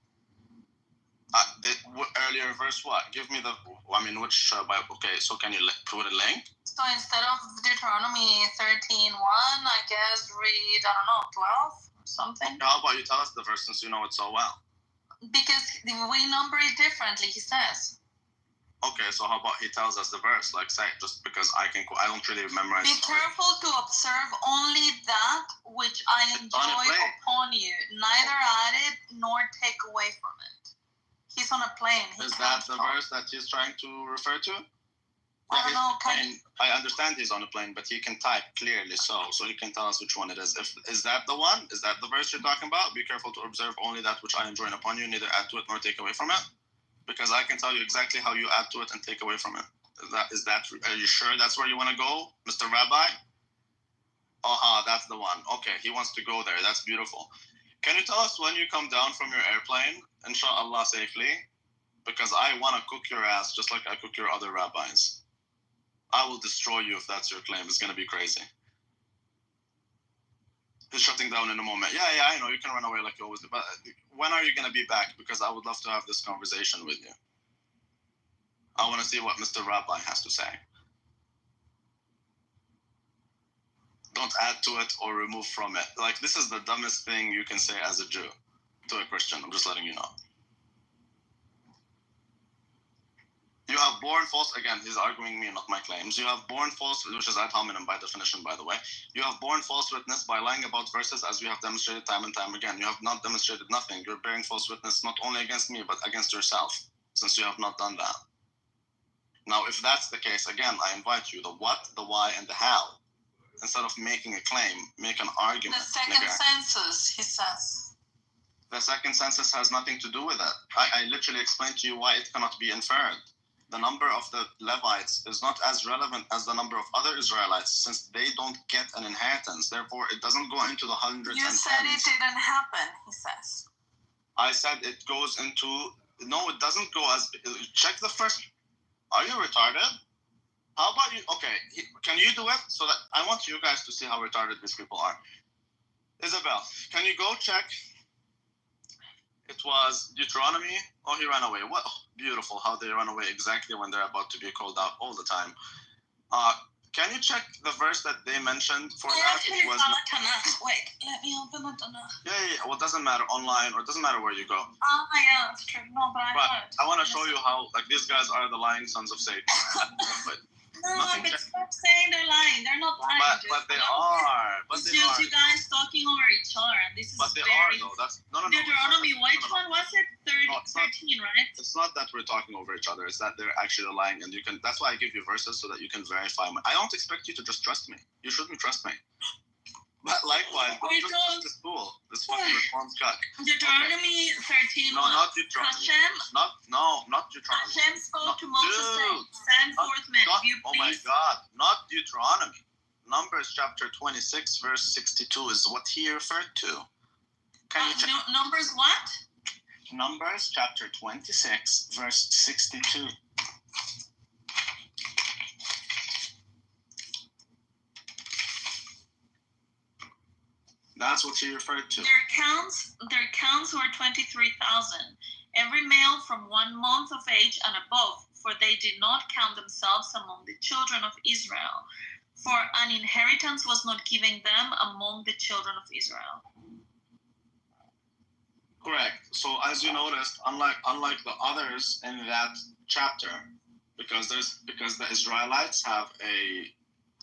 Earlier verse what? Give me which Bible? Okay, so can you put a link? So instead of Deuteronomy 13:1, I guess read, 12 or something. How about you tell us the verse, since you know it so well? Because we number it differently, he says. Okay, so how about he tells us the verse? Like, say, just because I don't really memorize. Be careful to observe only that which I enjoy upon you, neither add it nor take away from it. He's on a plane. Is that the verse that he's trying to refer to? I don't know. I understand he's on a plane, but he can type clearly, so he can tell us which one it is. Is that the one? Is that the verse you're talking about? Be careful to observe only that which I enjoin upon you, neither add to it nor take away from it. Because I can tell you exactly how you add to it and take away from it. Are you sure that's where you want to go, Mr. Rabbi? That's the one. Okay, he wants to go there. That's beautiful. Can you tell us when you come down from your airplane, inshallah, safely? Because I want to cook your ass just like I cook your other rabbis. I will destroy you if that's your claim. It's going to be crazy. He's shutting down in a moment. Yeah, I know. You can run away like you always do. But when are you going to be back? Because I would love to have this conversation with you. I want to see what Mr. Rabbi has to say. Don't add to it or remove from it. Like, this is the dumbest thing you can say as a Jew to a Christian. I'm just letting you know. You have borne false, again, he's arguing me, not my claims. You have borne false, which is ad hominem by definition, by the way. You have borne false witness by lying about verses, as we have demonstrated time and time again. You have not demonstrated nothing. You're bearing false witness not only against me, but against yourself, since you have not done that. Now, if that's the case, again, I invite you, the what, the why, and the how. Instead of making a claim, make an argument. The second census, he says. The second census has nothing to do with it. I literally explained to you why it cannot be inferred. The number of the Levites is not as relevant as the number of other Israelites, since they don't get an inheritance. Therefore, it doesn't go into the hundreds and tens. You said it didn't happen, he says. I said it goes into... No, it doesn't go as... Check the first... Are you retarded? How about you... Okay, can you do it? So that I want you guys to see how retarded these people are. Isabel, can you go check... It was Deuteronomy. Oh, he ran away. What? Oh, beautiful how they run away exactly when they're about to be called out all the time. Can you check the verse that they mentioned for that? It was. Wait, let me open the Tanakh. Yeah. Well, it doesn't matter online or it doesn't matter where you go. Yeah, that's true. No, but I want to show you how these guys are the lying sons of Satan. But No, Nothing but changed. stop saying they're lying. They're not lying. But they are. But It's they just are. you guys talking over each other, and this is But they are very. though. That's no. Deuteronomy, which one was it? No, it's not. 13, right? It's not that we're talking over each other. It's that they're actually lying, and you can. That's why I give you verses so that you can verify. I don't expect you to just trust me. You shouldn't trust me. But likewise, don't just trust this fool, this fucking reformed cuck. Deuteronomy 13. No, not Deuteronomy. Not Deuteronomy. Hashem spoke to Moses saying, "Send forth men." You Oh my God! Not Deuteronomy. Numbers chapter 26, verse 62 is what he referred to. Can you check? Numbers what? Numbers chapter 26, verse 62. That's what he referred to. Their counts were 23,000, every male from 1 month of age and above, for they did not count themselves among the children of Israel, for an inheritance was not given them among the children of Israel. Correct. So as you noticed, unlike the others in that chapter, because the Israelites have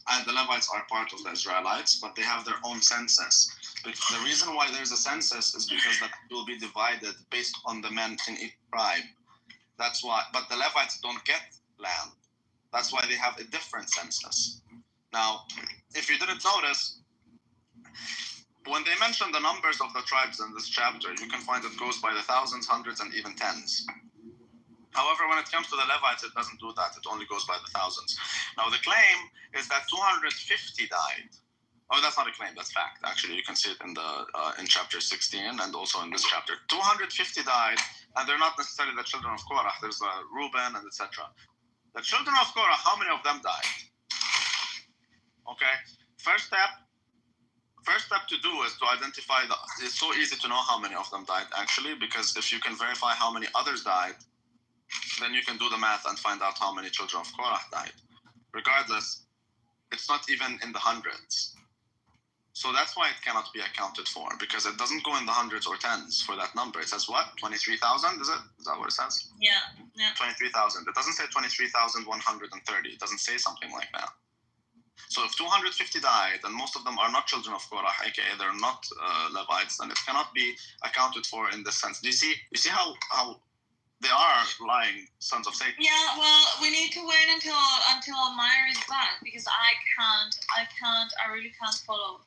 and the Levites are part of the Israelites, but they have their own census. The reason why there's a census is because that will be divided based on the men in each tribe. That's why. But the Levites don't get land. That's why they have a different census. Now, if you didn't notice, when they mention the numbers of the tribes in this chapter, you can find it goes by the thousands, hundreds, and even tens. However, when it comes to the Levites, it doesn't do that. It only goes by the thousands. Now, the claim is that 250 died. Oh, that's not a claim. That's fact. Actually, you can see it in chapter 16 and also in this chapter. 250 died, and they're not necessarily the children of Korah. There's Reuben and etc. The children of Korah, how many of them died? Okay. First step to do is to identify it's so easy to know how many of them died actually, because if you can verify how many others died, then you can do the math and find out how many children of Korah died. Regardless, it's not even in the hundreds. So that's why it cannot be accounted for, because it doesn't go in the hundreds or tens for that number. It says what? 23,000, is it? Is that what it says? Yeah. 23,000. It doesn't say 23,130. It doesn't say something like that. So if 250 died, and most of them are not children of Korah, aka they're not Levites, then it cannot be accounted for in this sense. Do you see how they are lying sons of Satan? Yeah, well, we need to wait until Meyer is back, because I really can't follow.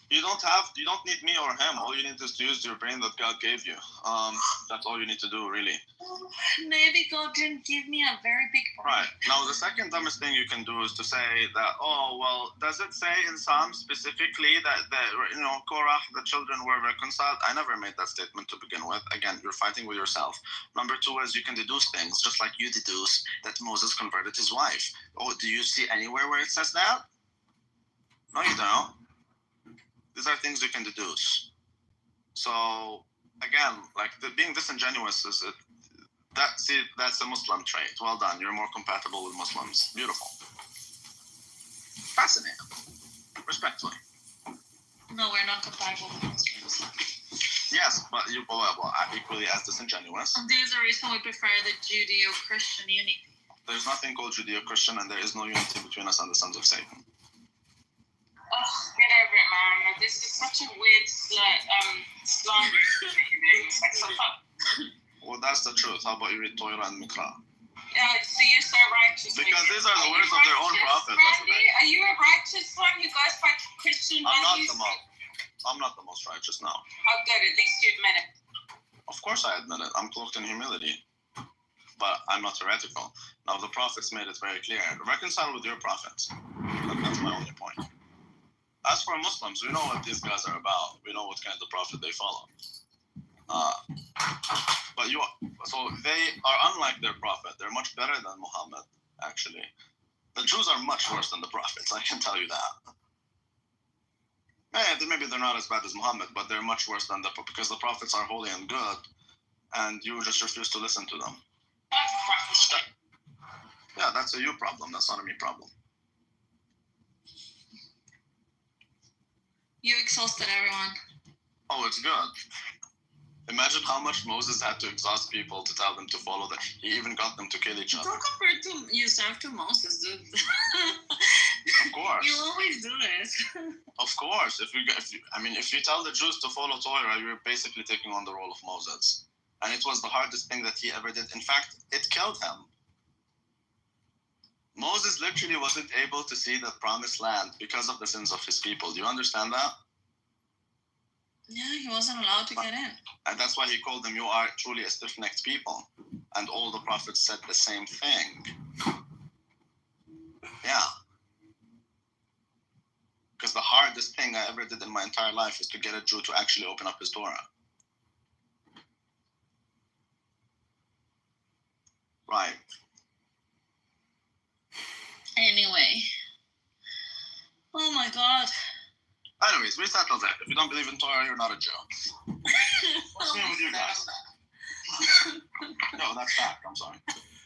You don't need me or him. All you need is to use your brain that God gave you. That's all you need to do, really. Maybe God didn't give me a very big brain. Right. Now, the second dumbest thing you can do is to say that, oh, well, does it say in Psalms specifically that Korah, the children were reconciled? I never made that statement to begin with. Again, you're fighting with yourself. Number two is you can deduce things, just like you deduce that Moses converted his wife. Oh, do you see anywhere where it says that? No, you don't. These are things you can deduce. So again, like being disingenuous that's a Muslim trait. Well done. You're more compatible with Muslims. Beautiful. Fascinating. Respectfully. No, we're not compatible with Muslims. Yes, but you equally as disingenuous. And there's a reason we prefer the Judeo-Christian unity. There's nothing called Judeo-Christian, and there is no unity between us and the sons of Satan. Oh, get over it, man. This is such a weird slander that you're doing. It's like so fun. Well, that's the truth. How about you read Torah and Mikra? So you're so righteous. Because these are the words of their own prophet. Are you a righteous one who goes by Christian values? I'm not the most righteous, no. Oh, good. At least you admit it. Of course I admit it. I'm cloaked in humility. But I'm not heretical. Now, the prophets made it very clear. Reconcile with your prophets. That's my only point. As for Muslims, we know what these guys are about. We know what kind of prophet they follow. So they are unlike their prophet. They're much better than Muhammad, actually. The Jews are much worse than the prophets, I can tell you that. Maybe they're not as bad as Muhammad, but they're much worse than because the prophets are holy and good, and you just refuse to listen to them. Yeah, that's a you problem. That's not a me problem. You exhausted everyone. Oh, it's good. Imagine how much Moses had to exhaust people to tell them to follow that. He even got them to kill each other. Don't compare to yourself to Moses, dude. Of course. You always do this. Of course. If you tell the Jews to follow Torah, you're basically taking on the role of Moses. And it was the hardest thing that he ever did. In fact, it killed him. Moses literally wasn't able to see the promised land because of the sins of his people. Do you understand that? Yeah, he wasn't allowed to get in. And that's why he called them, you are truly a stiff-necked people. And all the prophets said the same thing. Yeah. Because the hardest thing I ever did in my entire life is to get a Jew to actually open up his Torah. Right. Anyway. Oh my God. Anyways, we settled that. If you don't believe in Torah, you're not a Jew. What's new with you guys? No, that's fact. I'm sorry.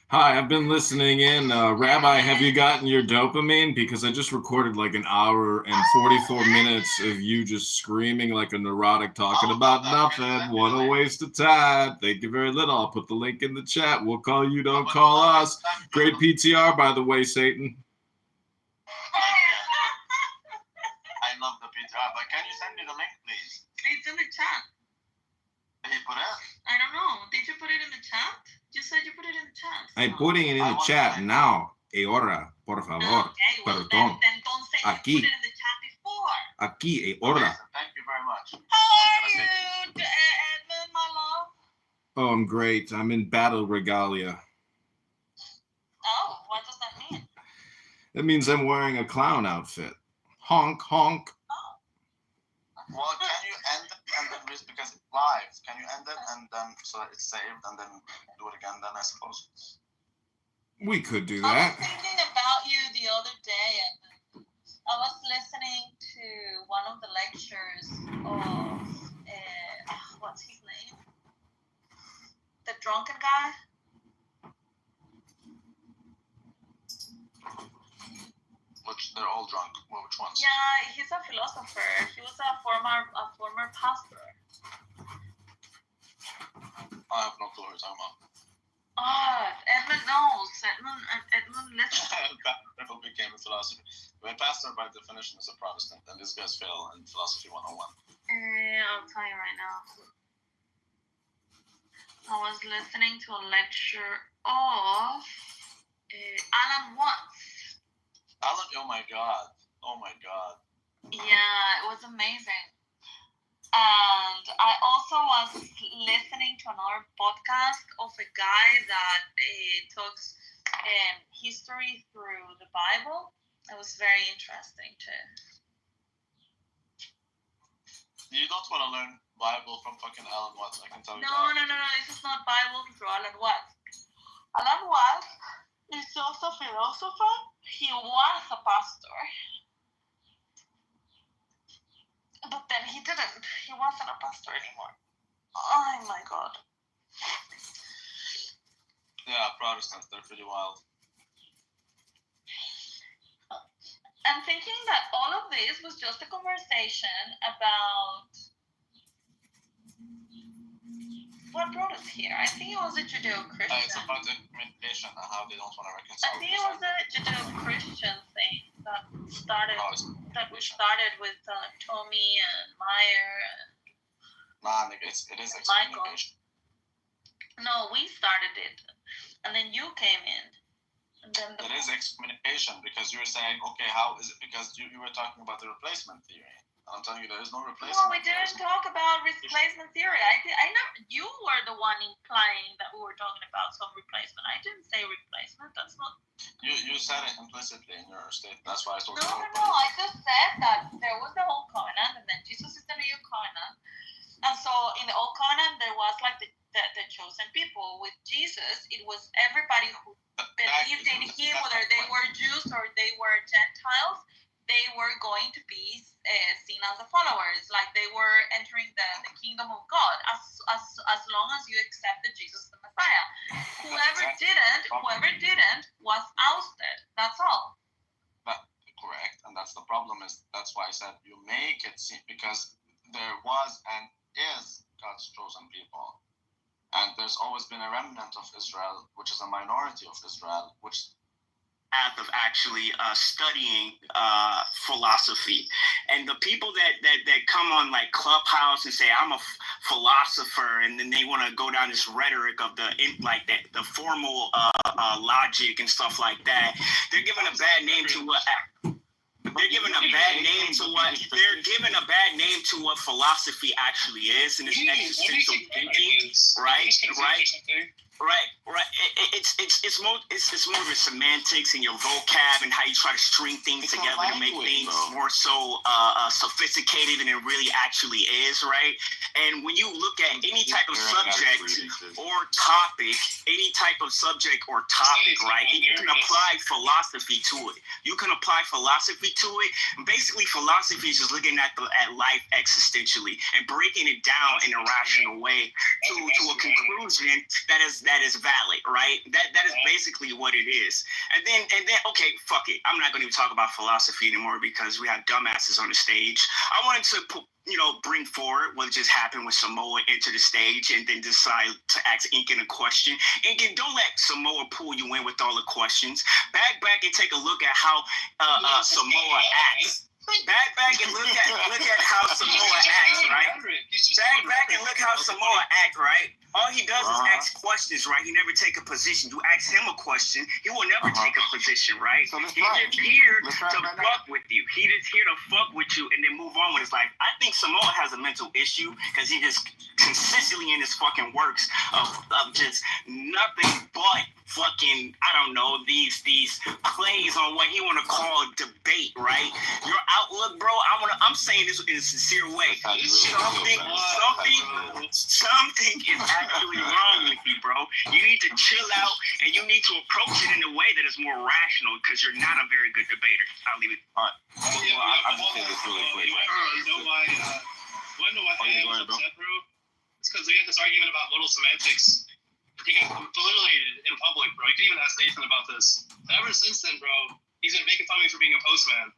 Hi, I've been listening in. Rabbi, have you gotten your dopamine? Because I just recorded like an hour and 44 minutes of you just screaming like a neurotic, talking about nothing. What a waste of time. Thank you very little. I'll put the link in the chat. We'll call you, don't call us. Great PTR, by the way, Satan. I love the PTR, but can you send me the link, please? It's in the chat. Did he put it? I don't know. Did you put it in the chat? You said you put it in the chat. I'm putting it in the chat now. Ahora, por favor. Okay, well, Perdón. then don't say Aquí. you put it in the chat before. Aquí, ahora. Thank you very much. How are you, Edmund, my love? Oh, I'm great. I'm in battle regalia. Oh, what does that mean? That means I'm wearing a clown outfit. Honk, honk. Well, can you end it and then because it's live? Can you end it and then so that it's saved and then do it again? Then I suppose. We could do I that. was thinking about you the other day, and I was listening to one of the lectures of what's his name? The drunken guy. Which they're all drunk. Well, which ones? Yeah, he's a philosopher. He was a former pastor. I have no clue what you're talking about. Oh, Edmund knows. Edmund listens. People became a philosophy. A pastor, by definition, is a Protestant, and these guys fail in philosophy 101. I'll tell you right now. I was listening to a lecture of Alan Watts. Alan, oh my god. Yeah, it was amazing. And I also was listening to another podcast of a guy that talks history through the Bible. It was very interesting too. You don't want to learn Bible from fucking Alan Watts, I can tell you. No. This is not Bible through Alan Watts. Alan Watts is just a philosopher. He was a pastor. But then he didn't. He wasn't a pastor anymore. Oh my God. Yeah, Protestants, they're pretty wild. I'm thinking that all of this was just a conversation about what brought us here. I think it was a Judeo-Christian. It's about communication and how they don't want to reconcile. I think it was a Judeo-Christian thing that we started with Tommy and Meyer. Nah, it is excommunication. No, we started it, and then you came in. And then it is excommunication because you were saying, okay, how is it? Because you were talking about the replacement theory. And I'm telling you, there is no replacement. No, we didn't talk about replacement theory. I know you were the one implying that we were talking about some replacement. I didn't say replacement. That's not. You said it implicitly in your statement. That's why I told you. No. I just said that there was the old covenant, and then Jesus is the new covenant. And so in the old covenant, there was like the chosen people. With Jesus, it was everybody who believed in him, whether they were Jews or they were Gentiles. They were going to be seen as the followers, like they were entering the kingdom of God, as long as you accepted Jesus the Messiah. Whoever didn't was ousted. That's all. Correct, and that's the problem. That's why I said you make it seem, because there was and is God's chosen people. And there's always been a remnant of Israel, which is a minority of Israel, which path of actually studying philosophy. And the people that come on like Clubhouse and say I'm a philosopher, and then they want to go down this rhetoric of the formal logic and stuff like that, they're giving a bad name to what philosophy actually is, and it's existential thinking, right? It's more of your semantics and your vocab and how you try to string things together to make things more so sophisticated than it really actually is, right? And when you look at any type of subject or topic, right, and you can apply philosophy to it. Basically, philosophy is just looking at life existentially and breaking it down in a rational way to a conclusion that is valid, right? That is basically what it is. And then okay, fuck it. I'm not going to even talk about philosophy anymore because we have dumbasses on the stage. I wanted to bring forward what just happened when Samoa entered the stage and then decide to ask Incan a question. Incan, don't let Samoa pull you in with all the questions. Back and take a look at how Samoa acts. Back and look at how Samoa acts, right? Back and look how Samoa acts, right? All he does is ask questions, right? He never take a position. You ask him a question, he will never take a position, right? So he's just here to fuck with you. He just here to fuck with you and then move on with his life. I think Samoa has a mental issue because he just consistently in his fucking works of just nothing but fucking, I don't know, these plays on what he want to call debate, right? Your outlook, bro, I'm saying this in a sincere way. Something is actually wrong with you, bro. You need to chill out and you need to approach it in a way that is more rational because you're not a very good debater. I'll leave it. All right. I'm just saying this really quick. You want to know why I was upset, bro? It's because we had this argument about modal semantics. He got belittlated in public, bro. You can even ask Nathan about this. Ever since then, bro, he's been making fun of me for being a postman.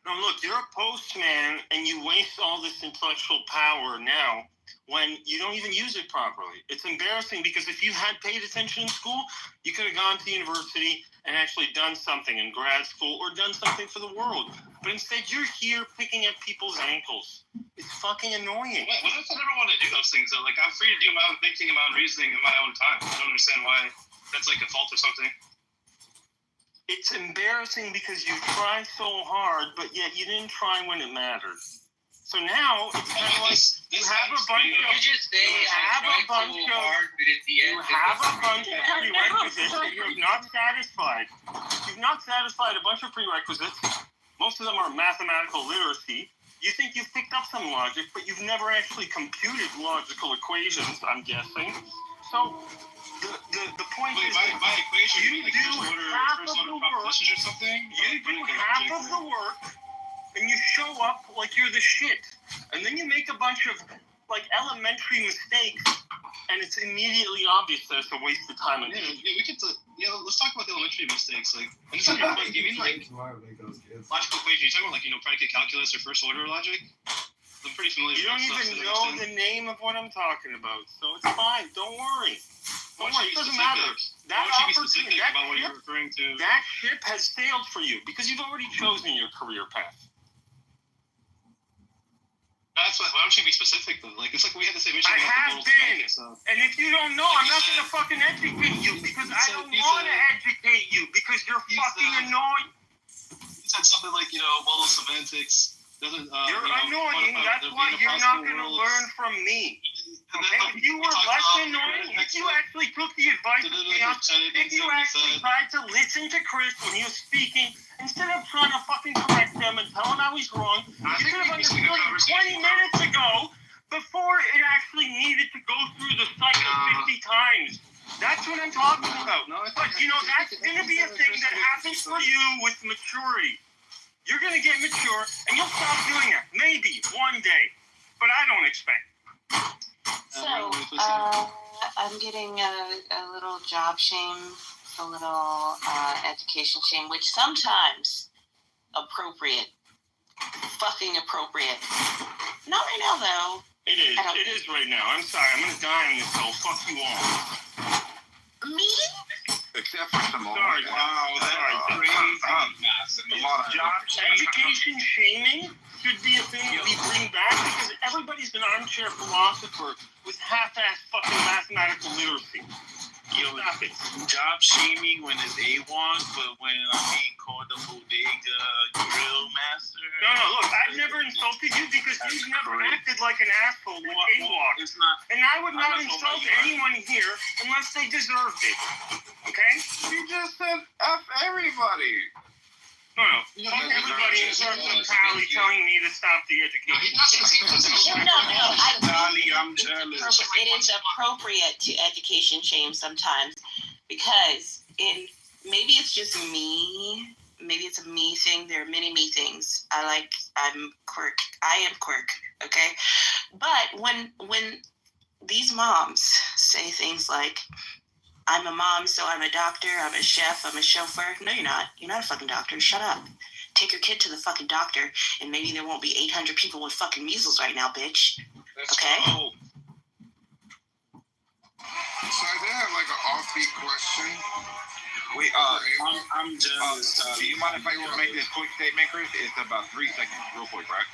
No, look, you're a postman, and you waste all this intellectual power now when you don't even use it properly. It's embarrassing because if you had paid attention in school, you could have gone to university and actually done something in grad school or done something for the world. But instead, you're here picking at people's ankles. It's fucking annoying. What if I never want to do those things, though? Like, I'm free to do my own thinking and my own reasoning in my own time. I don't understand why that's like a fault or something. It's embarrassing because you try so hard, but yet you didn't try when it mattered. So now it's kind of like you have a bunch of prerequisites you have not satisfied. You've not satisfied a bunch of prerequisites. Most of them are mathematical literacy. You think you've picked up some logic, but you've never actually computed logical equations, I'm guessing. So the point is by equation, you do half of the work. Or something? You do half of the work, and you show up like you're the shit. And then you make a bunch of like elementary mistakes, and it's immediately obvious that it's a waste of time. Let's talk about the elementary mistakes. Like, and it's not like, you mean like logical equation? You're talking about like predicate calculus or first order logic? I'm pretty familiar. You don't even know the name of what I'm talking about, so it's fine. Don't worry. Don't worry. It doesn't matter. That opportunity, that ship has sailed for you because you've already chosen your career path. Why don't you be specific though? Like, it's like we had the same issue. I have been. And if you don't know, I'm not going to fucking educate you because I don't want to educate you because you're fucking annoying. He said something like, modal semantics. You're annoying. That's why you're not going to learn from me. Okay? If you were less annoying, if you actually took the advice of Chaos, if you actually tried to listen to Chris when he was speaking, instead of trying to fucking correct him and tell him how he's wrong, you could have understood him 20 minutes ago before it actually needed to go through the cycle 50 times. That's what I'm talking about. But, that's going to be a thing that happens for you with maturity. You're going to get mature, and you'll stop doing it. Maybe one day. But I don't expect it. So, I'm getting a little job shame, a little education shame, which sometimes fucking appropriate. Not right now, though. It is. It is right now. I'm sorry. I'm gonna die on this hill. Fuck you all. Me? Except for Simone. Sorry. Wow. Sorry. Education shaming should be a thing that we bring back because everybody's an armchair philosopher with half-assed fucking mathematical literacy. Stop it. Job shaming when it's AWOC, but when I'm being called a bodega grill master. No, look, I've never insulted you because you've never acted like an asshole with AWOC. It's not. And I would not insult anyone here unless they deserved it. Okay? You just said F everybody. No. Fuck everybody in terms of Pally telling me to stop the education. No, I'm jealous. it is appropriate to education shame sometimes because maybe it's just me. Maybe it's a me thing. There are many me things. I'm quirk. I am quirk. Okay, but when these moms say things like, "I'm a mom, so I'm a doctor. I'm a chef. I'm a chauffeur." No, you're not. You're not a fucking doctor. Shut up. Take your kid to the fucking doctor, and maybe there won't be 800 people with fucking measles right now, bitch. Okay? So I did have like an offbeat question. Wait, I'm jealous. do you mind if I make this quick statement, Chris? It's about 3 seconds, real quick, right?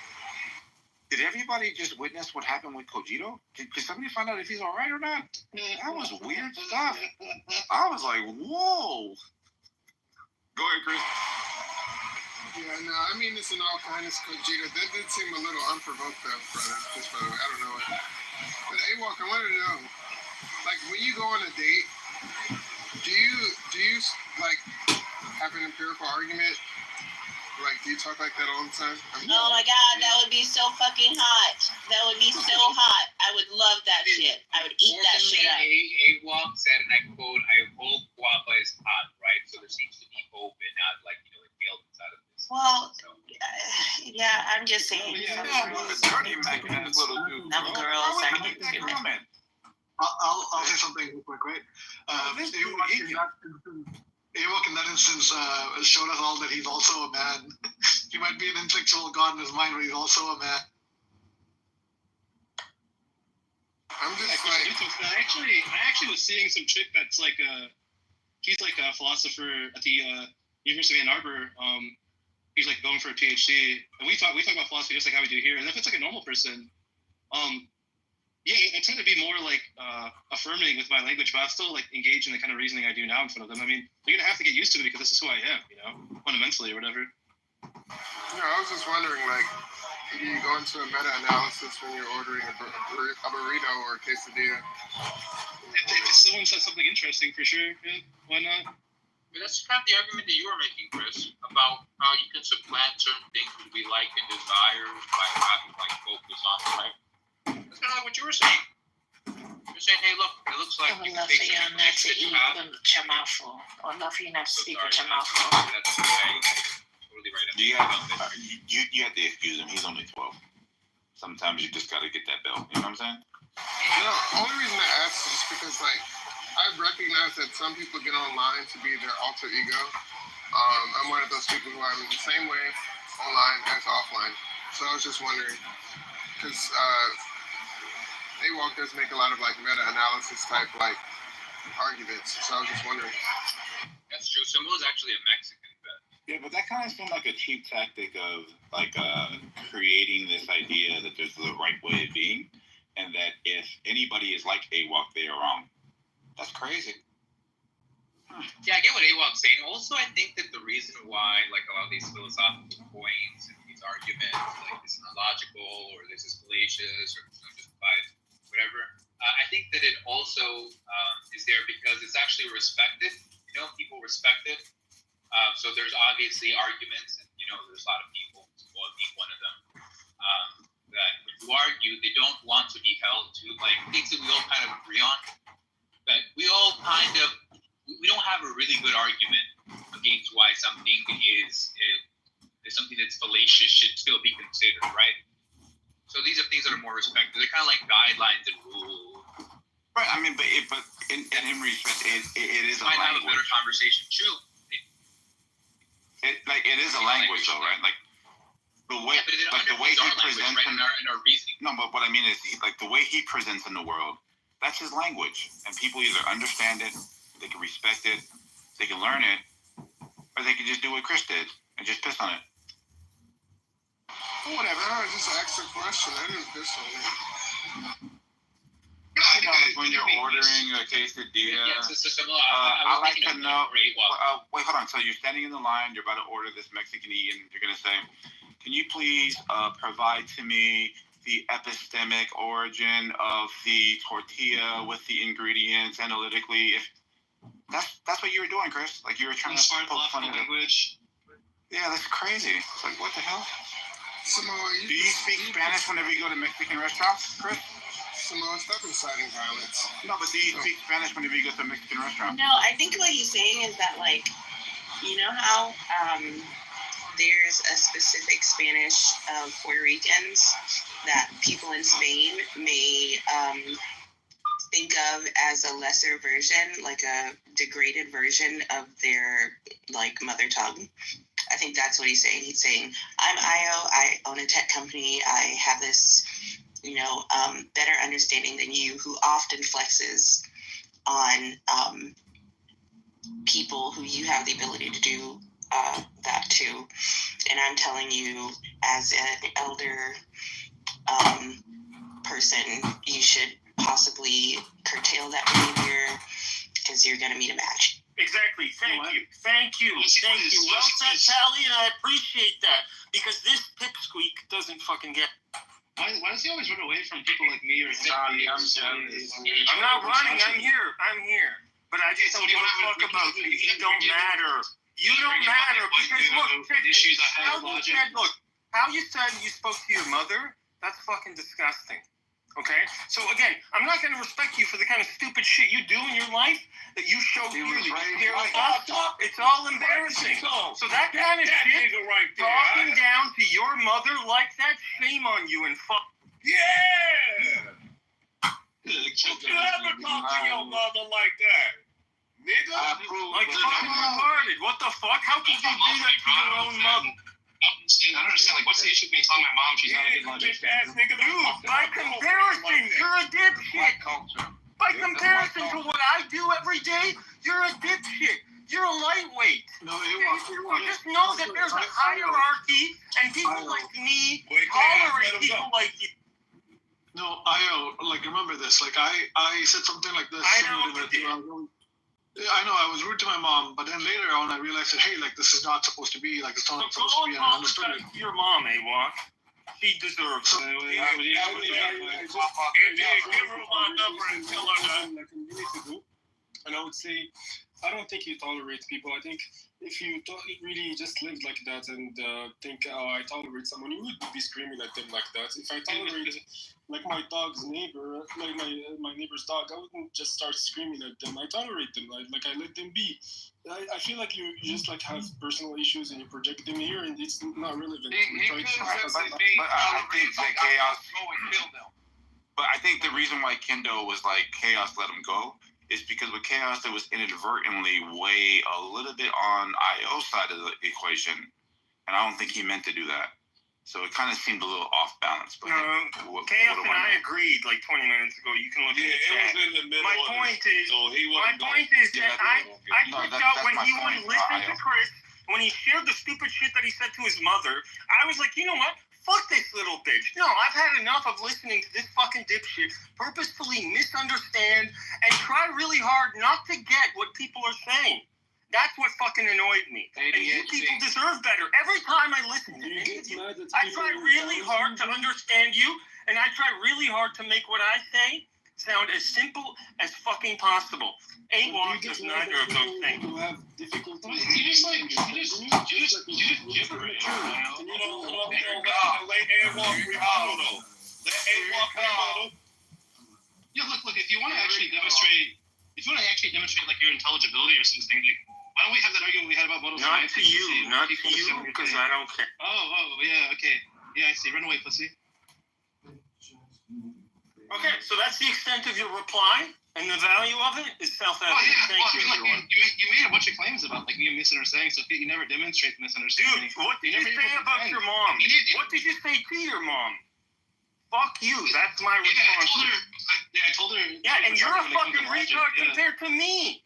Did everybody just witness what happened with Kojito? Can somebody find out if he's all right or not? That was weird stuff. I was like, whoa. Go ahead, Chris. Yeah, no, I mean this in all kindness, Kojito. That did seem a little unprovoked, though, brother. Just by the way, I don't know it. But AWOC, I want to know, like, when you go on a date, do you like have an empirical argument? Like, do you talk like that all the time? Oh my God, that would be so fucking hot. That would be so hot. I would love that shit. I would eat that shit up. AWOC said, and I quote, "I hope guava is hot," right? So there seems to be hope and not like, inhaled inside of this. Well, yeah, I'm just saying. Them girls are I'll say something real quick, right? AWOC in that instance showed us all that he's also a man. He might be an intellectual god in his mind, but he's also a man. I'm just I actually was seeing some chick that's like he's like a philosopher at the University of Ann Arbor. He's like going for a PhD, and we talk about philosophy just like how we do here. And if it's like a normal person, yeah, I tend to be more like affirming with my language, but I'll still like engage in the kind of reasoning I do now in front of them. I mean, they're gonna have to get used to it because this is who I am, fundamentally or whatever. No, I was just wondering, like, do you go into a meta-analysis when you're ordering a burrito or a quesadilla? If someone says something interesting, for sure, yeah, why not? But that's kind of the argument that you were making, Chris, about how you can supplant certain things that we like and desire by having like focus on, right? That's kind of like what you were saying. You're saying, hey, look, it looks like you can take some things that you have. Or not for you not to speak with your mouth full. That's totally right. You have to excuse him. He's only 12. Sometimes you just got to get that belt. You know what I'm saying? No, only reason I ask is just because, like, I've recognized that some people get online to be their alter ego. I'm one of those people who I'm the same way online as offline. So I was just wondering, because AWOC does make a lot of like meta-analysis type like arguments. So I was just wondering. That's true. Simone is actually a Mexican. Yeah, but that kind of seemed like a cheap tactic of like creating this idea that there's the right way of being, and that if anybody is like AWOC, they are wrong. That's crazy. Yeah, I get what AWOC's saying. Also, I think that the reason why like a lot of these philosophical points and these arguments, like this is not logical or this is fallacious or this is unjustified, whatever, I think that it also is there because it's actually respected. People respect it. So there's obviously arguments, and there's a lot of people, well, being one of them, that when you argue, they don't want to be held to like things that we all kind of agree on. That we all we don't have a really good argument against why something is something that's fallacious should still be considered, right? So these are things that are more respected. They're kind of like guidelines and rules. Right. I mean, but in respect, it is a might language. have a better conversation. True. It is a language, though, right? Like, the way, like the way he presents in our reasoning. No, but what I mean is, like the way he presents in the world, that's his language, and people either understand it, they can respect it, they can learn it, or they can just do what Chris did and just piss on it. Well, whatever. I just asked a question. I didn't piss on it. You know, when you're ordering a quesadilla, I like to know. Wait, hold on. So you're standing in the line. You're about to order this Mexican eat, and you're gonna say, "Can you please provide to me the epistemic origin of the tortilla with the ingredients analytically?" If that's what you were doing, Chris. Like you were trying to poke fun at language. Yeah, that's crazy. It's like, what the hell? Samoa, do you speak Spanish whenever you go to Mexican restaurants, Chris? Samoa, stop inciting violence. No, but do you speak Spanish whenever you go to a Mexican restaurant? No, I think what he's saying is that, like, you know how there's a specific Spanish of Puerto Ricans that people in Spain may think of as a lesser version, like a degraded version of their, like, mother tongue. I think that's what he's saying. He's saying, I'm Io, I own a tech company, I have this, you know, better understanding than you, who often flexes on people who you have the ability to do that to. And I'm telling you, as an elder person, you should possibly curtail that behavior because you're going to meet a match. Exactly. Thank you. Well said, Sally, and I appreciate that, because this pipsqueak doesn't fucking get. Why does he always run away from people like me or Sally? I'm not running. I'm here. But I just don't give a fuck about you. You don't matter. You don't matter because look, how you said you spoke to your mother. That's fucking disgusting. Okay? So again, I'm not going to respect you for the kind of stupid shit you do in your life that you show clearly. It's all embarrassing. So that kind of shit, talking down to your mother like that, shame on you and fuck. Yeah! You never talk to your mother like that, nigga. Like fucking retarded. What the fuck? How could you do that to your own mother? I don't understand. Like, what's the issue with me telling my mom she's not a good logic? Dude, by comparison, you're a dipshit. By comparison to what I do every day, you're a dipshit. You're a lightweight. No, just know that there's a hierarchy, and people like me tolerate people like you. No, like, remember this. Like, I said something like this. I know I was rude to my mom, but then later on I realized that, hey, like, this is not supposed to be, like, it's not supposed to be, and I understood it. Your mom, Walk. She deserves it. Give her my number and tell her that. And I would say, I don't think you tolerate people. I think if you really just lived like that and think, oh, I tolerate someone, you would be screaming at them like that. If I tolerate, like my dog's neighbor, like my neighbor's dog, I wouldn't just start screaming at them. I tolerate them. Like I let them be. I feel like you just like have personal issues and you project them here, and it's not relevant. But I think the reason why Kendo was like, Chaos let him go, is because with Chaos, it was inadvertently way a little bit on IO's side of the equation, and I don't think he meant to do that. So it kind of seemed a little off balance. But Chaos and I agreed like 20 minutes ago. You can look at the chat. My point is that I clicked out when he wouldn't listen to Chris, when he shared the stupid shit that he said to his mother. I was like, you know what? Fuck this little bitch. No, I've had enough of listening to this fucking dipshit purposefully misunderstand and try really hard not to get what people are saying. That's what fucking annoyed me. And you people deserve better. Every time I listen to you, I try really hard to understand you, and I try really hard to make what I say sound as simple as fucking possible. A1 does neither of those things. You just gibber it. Yeah, look. If you want to actually demonstrate like your intelligibility or something, like, why don't we have that argument we had about modal science? Not to you, because I don't care. Oh, yeah, okay. Yeah, I see. Run away, pussy. Okay, so that's the extent of your reply. And the value of it is self-evident. Thank you, everyone. You made a bunch of claims about like you misunderstanding stuff. You never demonstrate misunderstanding. Dude, what did you say about your mom? What did you say to your mom? Fuck you. That's my response. I told her. Yeah, and you're a fucking retard compared to me.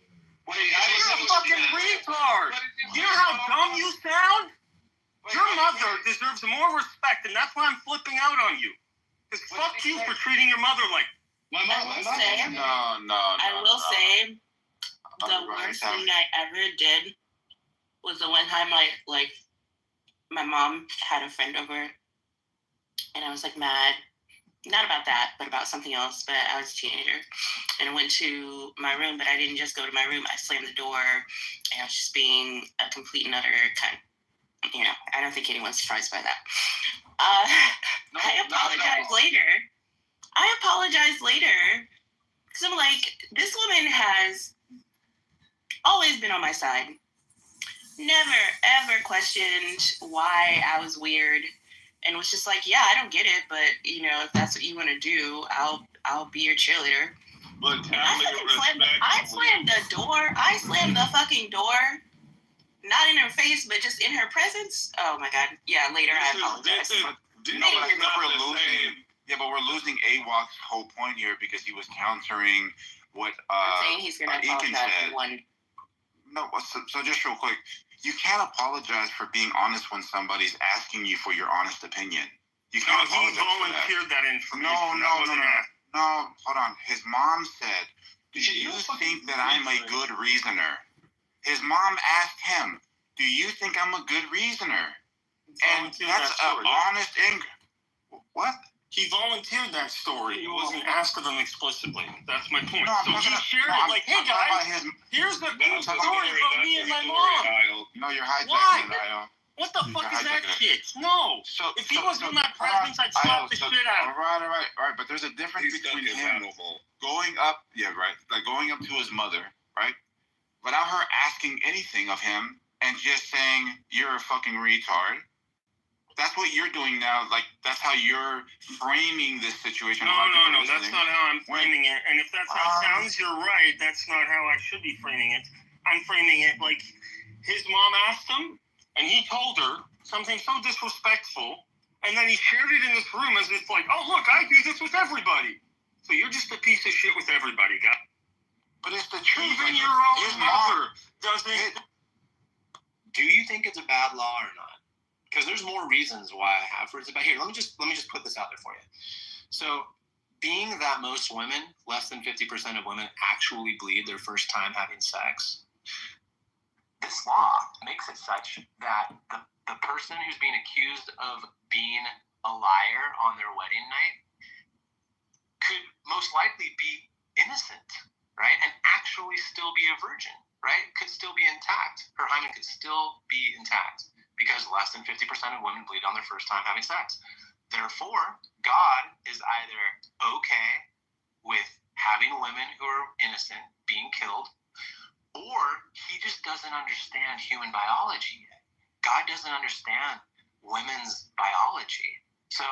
You're a fucking retard. You know how dumb you sound? Your mother deserves more respect, and that's why I'm flipping out on you. Because fuck you for treating your mother like. I will say, the worst thing I ever did was the one time, like my mom had a friend over, and I was like mad, not about that, but about something else. But I was a teenager, and I went to my room, but I didn't just go to my room. I slammed the door, and I was just being a complete and utter kind. I don't think anyone's surprised by that. I apologized later because I'm like, this woman has always been on my side. Never, ever questioned why I was weird, and was just like, yeah, I don't get it, but if that's what you want to do, I'll be your cheerleader. But I slammed the door. I slammed the fucking door. Not in her face, but just in her presence. Oh my god! Yeah, later I apologize. But we're losing AWOC's whole point here because he was countering what I'm saying he's gonna apologize said. No, so just real quick, you can't apologize for being honest when somebody's asking you for your honest opinion. You can't apologize he volunteered that information. No, hold on. His mom said, "Do you think that I'm a good reasoner?" His mom asked him, "Do you think I'm a good reasoner?" And that's an honest What? He volunteered that story. He wasn't asked of them explicitly. That's my point. No, so he shared it like, "Hey guys, here's the cool story about me and my mom." No, you're hijacking it, Io. What the fuck is that shit? No. If he was in my presence, I'd slap the shit out. All right. But there's a difference between him going up, like going up to his mother, right? Without her asking anything of him and just saying, "You're a fucking retard." That's what you're doing now. Like, that's how you're framing this situation. No. That's not how I'm framing it. And if that's how it sounds, you're right. That's not how I should be framing it. I'm framing it like his mom asked him, and he told her something so disrespectful, and then he shared it in this room as if like, "Oh, look, I do this with everybody." So you're just a piece of shit with everybody, guy. But it's the truth. Even your own mother doesn't. Do you think it's a bad law or not? Because there's more reasons why I have for it. But here, let me just put this out there for you. So, being that most women, less than 50% of women, actually bleed their first time having sex, this law makes it such that the person who's being accused of being a liar on their wedding night could most likely be innocent, right? And actually still be a virgin, right? Could still be intact. Her hymen could still be intact because less than 50% of women bleed on their first time having sex. Therefore, God is either okay with having women who are innocent being killed, or he just doesn't understand human biology yet. God doesn't understand women's biology. So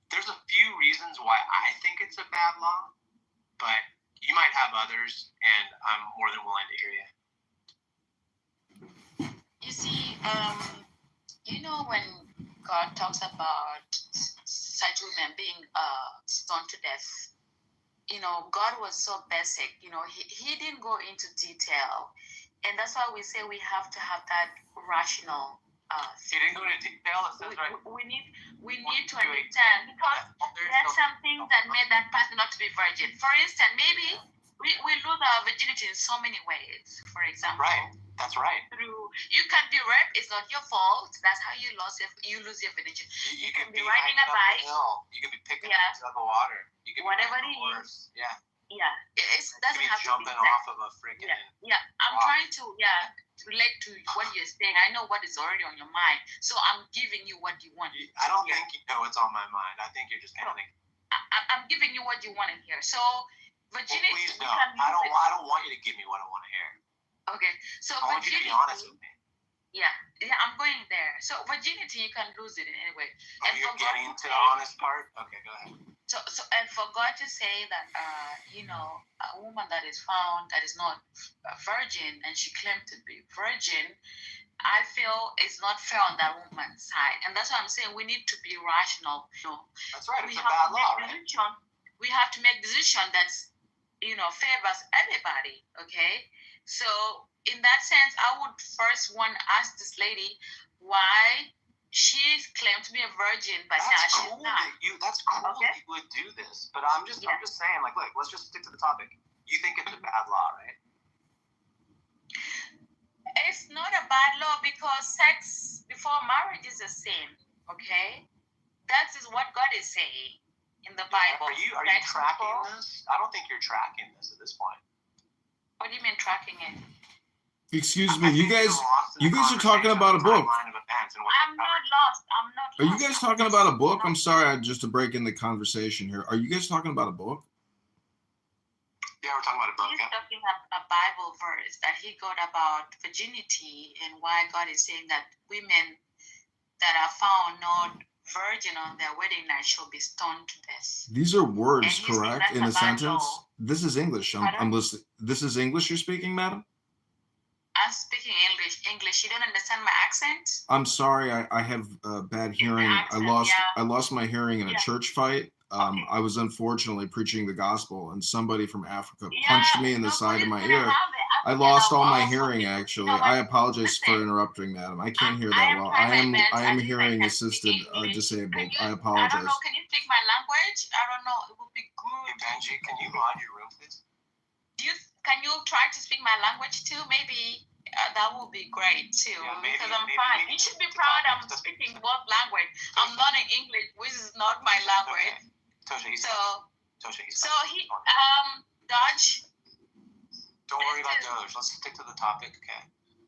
there's a few reasons why I think it's a bad law, but you might have others, and I'm more than willing to hear you. You see, when God talks about such women being stoned to death, God was so basic. He didn't go into detail, and that's why we say we have to have that rational. He didn't go into detail. It says we need to understand, because there's some things that made that person not to be virgin. For instance, maybe we lose our virginity in so many ways. For example, right. That's right. You can be raped. It's not your fault. That's how you lose your virginity. You can be riding a bike. You can be picking up the water. You can whatever be it is. Yeah. Yeah. It doesn't have to be jumping off of a freaking. Yeah. I'm trying to relate to what you're saying. I know what is already on your mind, so I'm giving you what you want. I don't think you know what's on my mind. I think you're just kind of thinking. I'm giving you what you want to hear. So virginity. Well, please don't. I don't want you to give me what I want to hear. Okay, so I want you to be honest with me. Yeah, I'm going there. So virginity, you can lose it in any way. You're getting to the honest part? Okay, go ahead. So and for God to say that a woman that is found that is not a virgin and she claimed to be virgin, I feel it's not fair on that woman's side, and that's why I'm saying we need to be rational. That's right. We It's a have bad to law, make right? we have to make decision that's favors everybody. Okay, so in that sense, I would first want to ask this lady why she's claimed to be a virgin, but now That's she's cool. not. That's cool that you would do this, but I'm just saying, like, look, let's just stick to the topic. You think it's a bad law, right? It's not a bad law because sex before marriage is a sin. Okay, that is what God is saying in the Bible. Are you tracking this? I don't think you're tracking this at this point. What do you mean tracking it? Excuse me, you guys are talking about a book. I'm not lost. Are you guys talking about a book? I'm sorry, just to break in the conversation here. Are you guys talking about a book? Yeah, we're talking about a book. He's talking a Bible verse that he got about virginity and why God is saying that women that are found not virgin on their wedding night shall be stoned to death. These are words, correct, in a sentence? This is English. I'm listening. This is English you're speaking, madam? I'm speaking English. You don't understand my accent? I'm sorry. I have bad hearing. I lost my hearing in a church fight. I was unfortunately preaching the gospel, and somebody from Africa punched me in the side of my ear. I lost all my hearing. Actually, I apologize for interrupting, madam. I can't hear that well. I am hearing assisted disabled. I apologize. I don't know. Can you speak my language? I don't know. It would be good. Hey, Benji, can you mod your room, please? Can you try to speak my language too? Maybe that would be great too. Because I'm fine. You should be proud I'm speaking both language. I'm learning English, which is not my language. Okay. Dodge. Don't worry about the others. Let's stick to the topic, okay?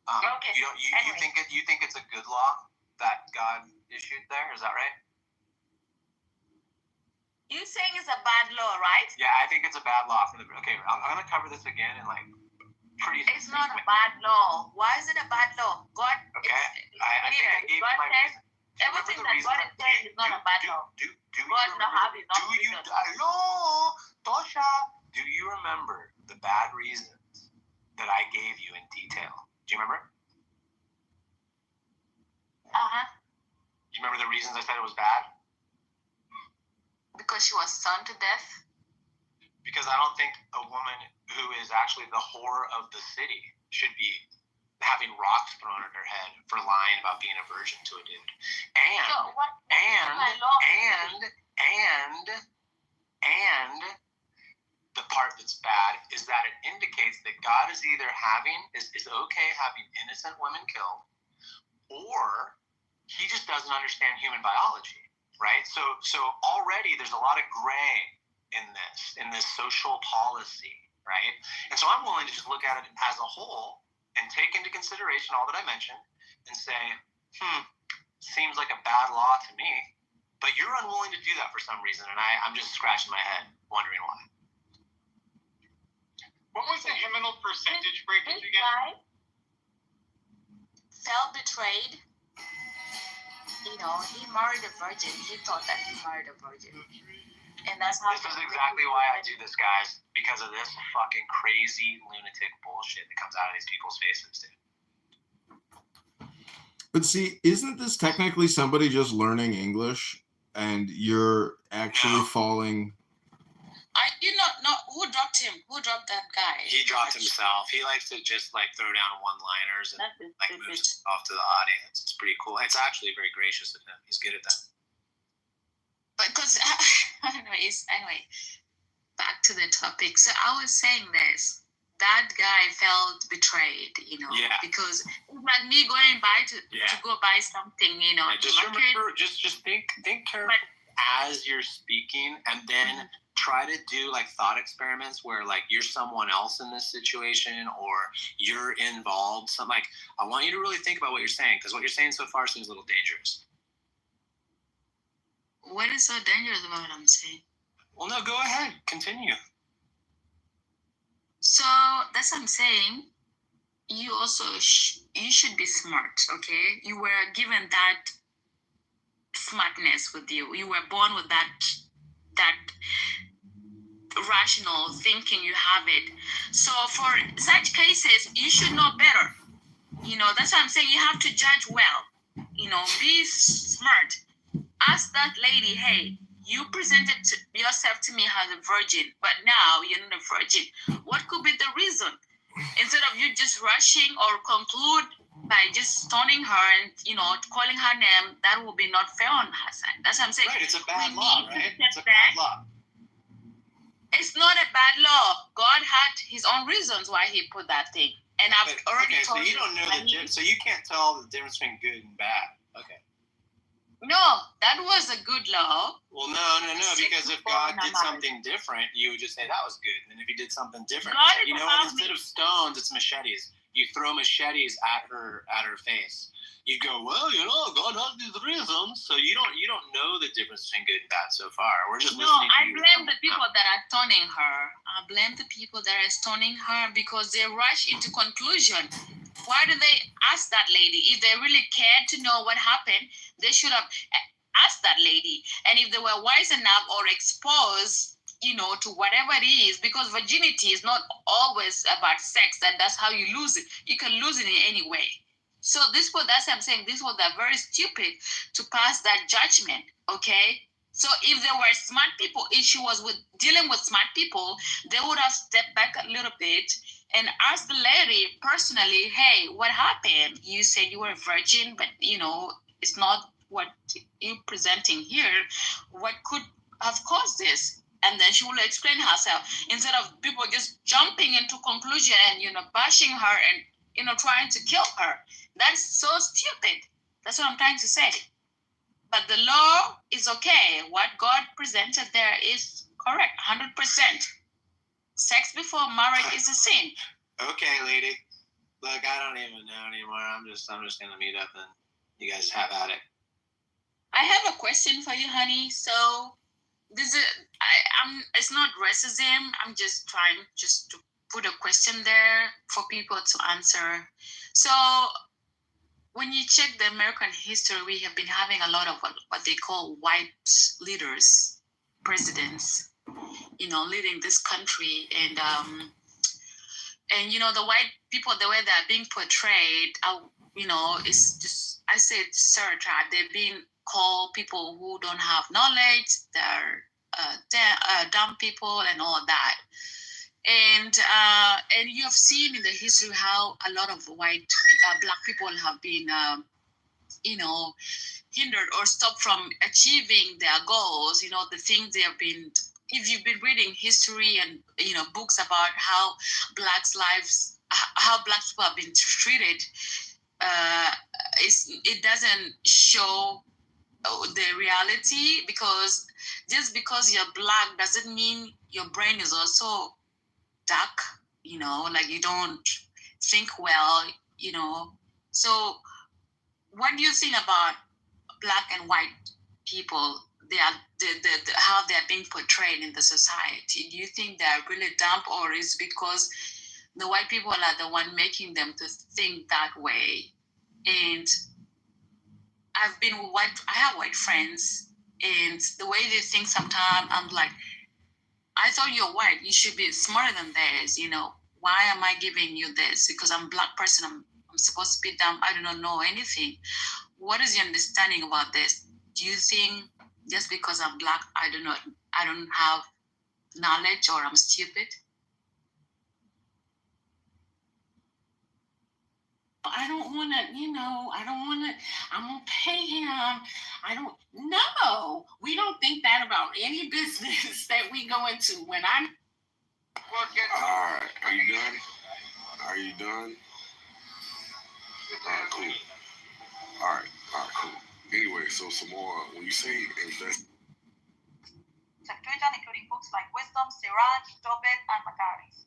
Okay. You think it's a good law that God issued there? Is that right? You saying it's a bad law, right? Yeah, I think it's a bad law for the. Okay, I'm gonna cover this again in like pretty. It's not a bad law. Why is it a bad law? God. Okay. I think I gave you my reason. Everything that God is saying is not a bad law. Tosha, do you remember the bad reasons that I gave you in detail? Do you remember? Do you remember the reasons I said it was bad? Because she was stoned to death? Because I don't think a woman who is actually the whore of the city should be having rocks thrown at her head for lying about being a virgin to a dude. And the part that's bad is that it indicates that God is either is okay having innocent women killed, or he just doesn't understand human biology. Right, so already there's a lot of gray in this social policy, right? And so I'm willing to just look at it as a whole and take into consideration all that I mentioned and say, seems like a bad law to me. But you're unwilling to do that for some reason, and I'm just scratching my head, wondering why. What was the hymnal percentage breakage again? Felt betrayed. He married a virgin. He thought that he married a virgin. And that's how. This is exactly why I do this, guys. Because of this fucking crazy lunatic bullshit that comes out of these people's faces, dude. But see, isn't this technically somebody just learning English and you're actually falling? Who dropped him? Who dropped that guy? He dropped himself. He likes to just like throw down one-liners and like moves off to the audience. It's pretty cool. It's actually very gracious of him. He's good at that. Because anyway, back to the topic. So I was saying this. That guy felt betrayed, because like me going by to go buy something, just remember, just think carefully as you're speaking, and then try to do like thought experiments where like you're someone else in this situation or you're involved. So like, I want you to really think about what you're saying, because what you're saying so far seems a little dangerous. What is so dangerous about what I'm saying? Well, no, go ahead. Continue. So that's what I'm saying. You also you should be smart, okay? You were given that smartness with you. You were born with that rational thinking you have it. So for such cases, you should know better. That's what I'm saying. You have to judge well. Be smart. Ask that lady, hey, you presented yourself to me as a virgin, but now you're not a virgin. What could be the reason? Instead of you just rushing or conclude by just stoning her and, calling her name, that will be not fair on her side. That's what I'm saying. Right, it's a bad law, right? It's a bad law. It's not a bad law. God had his own reasons why he put that thing. And I've already told you. So you don't know the difference. So you can't tell the difference between good and bad. Okay. No, that was a good law. Well, no, because if God did something different, you would just say that was good. And if he did something different, instead of stones, it's machetes. You throw machetes at her face. You go, well, God has these reasons. So you don't know the difference between good and bad so far. We're just listening to I blame the people that are stoning her. I blame the people that are stoning her because they rush into conclusion. Why do they ask that lady? If they really cared to know what happened, they should have asked that lady. And if they were wise enough or exposed, to whatever it is, because virginity is not always about sex, and that's how you lose it. You can lose it in any way. So that's what I'm saying. This was very stupid to pass that judgment, okay? So if there were smart people, if she was dealing with smart people, they would have stepped back a little bit and asked the lady personally, hey, what happened? You said you were a virgin, but, it's not what you're presenting here. What could have caused this? And then she will explain herself instead of people just jumping into conclusion and, bashing her and, trying to kill her. That's so stupid. That's what I'm trying to say. But the law is okay. What God presented there is correct, 100%. Sex before marriage is a sin. Okay, lady. Look, I don't even know anymore. I'm just gonna meet up and you guys have at it. I have a question for you, honey. So it's not racism. I'm just trying to put a question there for people to answer. So when you check the American history, we have been having a lot of what they call white leaders, presidents, leading this country. And the white people, the way they're being portrayed, it's just, I say it's stereotype. They're being called people who don't have knowledge, they're dumb people and all that. And you have seen in the history how a lot of black people have been, hindered or stopped from achieving their goals. The things they have been. If you've been reading history and books about how black people have been treated, it doesn't show the reality, because just because you're black doesn't mean your brain is also dark, like you don't think well, So what do you think about black and white people? They are how they're being portrayed in the society. Do you think they're really dumb, or is it because the white people are the one making them to think that way? And I have white friends, and the way they think sometimes, I'm like, I thought you're white. You should be smarter than this. Why am I giving you this? Because I'm a black person. I'm supposed to be dumb. I do not know anything. What is your understanding about this? Do you think just because I'm black, I don't have knowledge, or I'm stupid? I don't want to, I'm going to pay him. No, we don't think that about any business that we go into. When I'm working. All right, are you done? All right, cool. All right, cool. Anyway, so some more, when you say invest. Septuagint, including books like Wisdom, Sirach, Tobit, and Maccabees.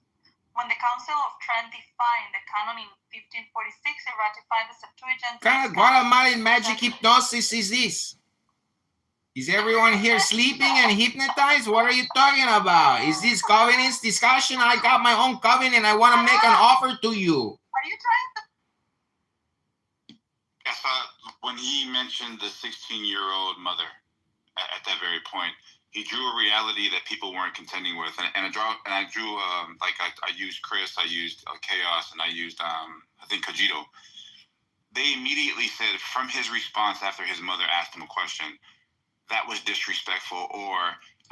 When the Council of Trent defined the canon in 1546, it ratified the Septuagint. What kind of Guatemalan magic hypnosis is this? Is everyone here sleeping and hypnotized? What are you talking about? Is this covenants discussion? I got my own covenant. I want to make an offer to you. Are you trying to? Yes, when he mentioned the 16-year-old mother at that very point, he drew a reality that people weren't contending with, and I drew I used Chris, I used Chaos, and I used I think Kojito. They immediately said from his response after his mother asked him a question, that was disrespectful, or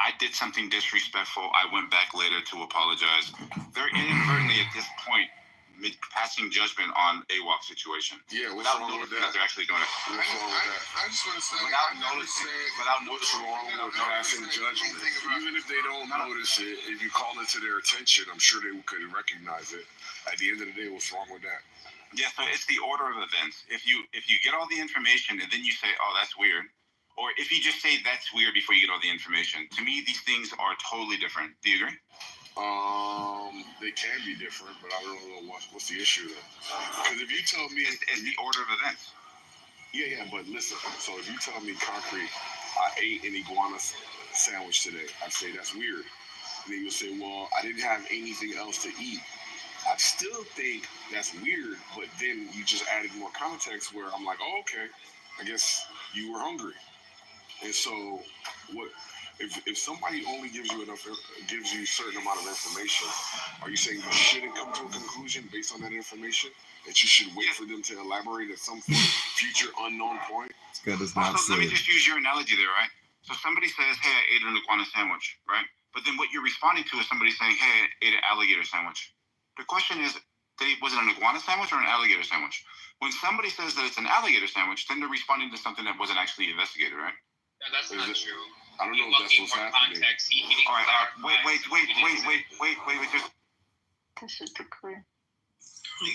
I did something disrespectful. I went back later to apologize. They're inadvertently at this point passing judgment on AWOC situation. Yeah, what's without wrong with noticing that? they're actually doing it. What's wrong with that? I just want to say, Without I never noticing, said without What's noticing. wrong with passing judgment? Even if they don't notice it, if you call it to their attention, I'm sure they could recognize it. At the end of the day, what's wrong with that? Yeah, so it's the order of events. If you get all the information and then you say, "Oh, that's weird," or if you just say that's weird before you get all the information, to me these things are totally different. Do you agree? They can be different, but I don't know what's the issue then. Because if you tell me it's the order of events. Yeah, but listen. So if you tell me concrete, I ate an iguana sandwich today, I'd say that's weird. And then you'll say, well, I didn't have anything else to eat. I still think that's weird, but then you just added more context where I'm like, oh, okay, I guess you were hungry. And so, what if somebody only gives you a certain amount of information? Are you saying you shouldn't come to a conclusion based on that information? That you should wait for them to elaborate at some future unknown point? It's good as Also, not let me said. just use your analogy there, right? So somebody says, "Hey, I ate an iguana sandwich," right? But then what you're responding to is somebody saying, "Hey, I ate an alligator sandwich." The question is, was it an iguana sandwich or an alligator sandwich? When somebody says that it's an alligator sandwich, then they're responding to something that wasn't actually investigated, right? No, that's not true. I don't know if that's what's happening. All right. Wait. Just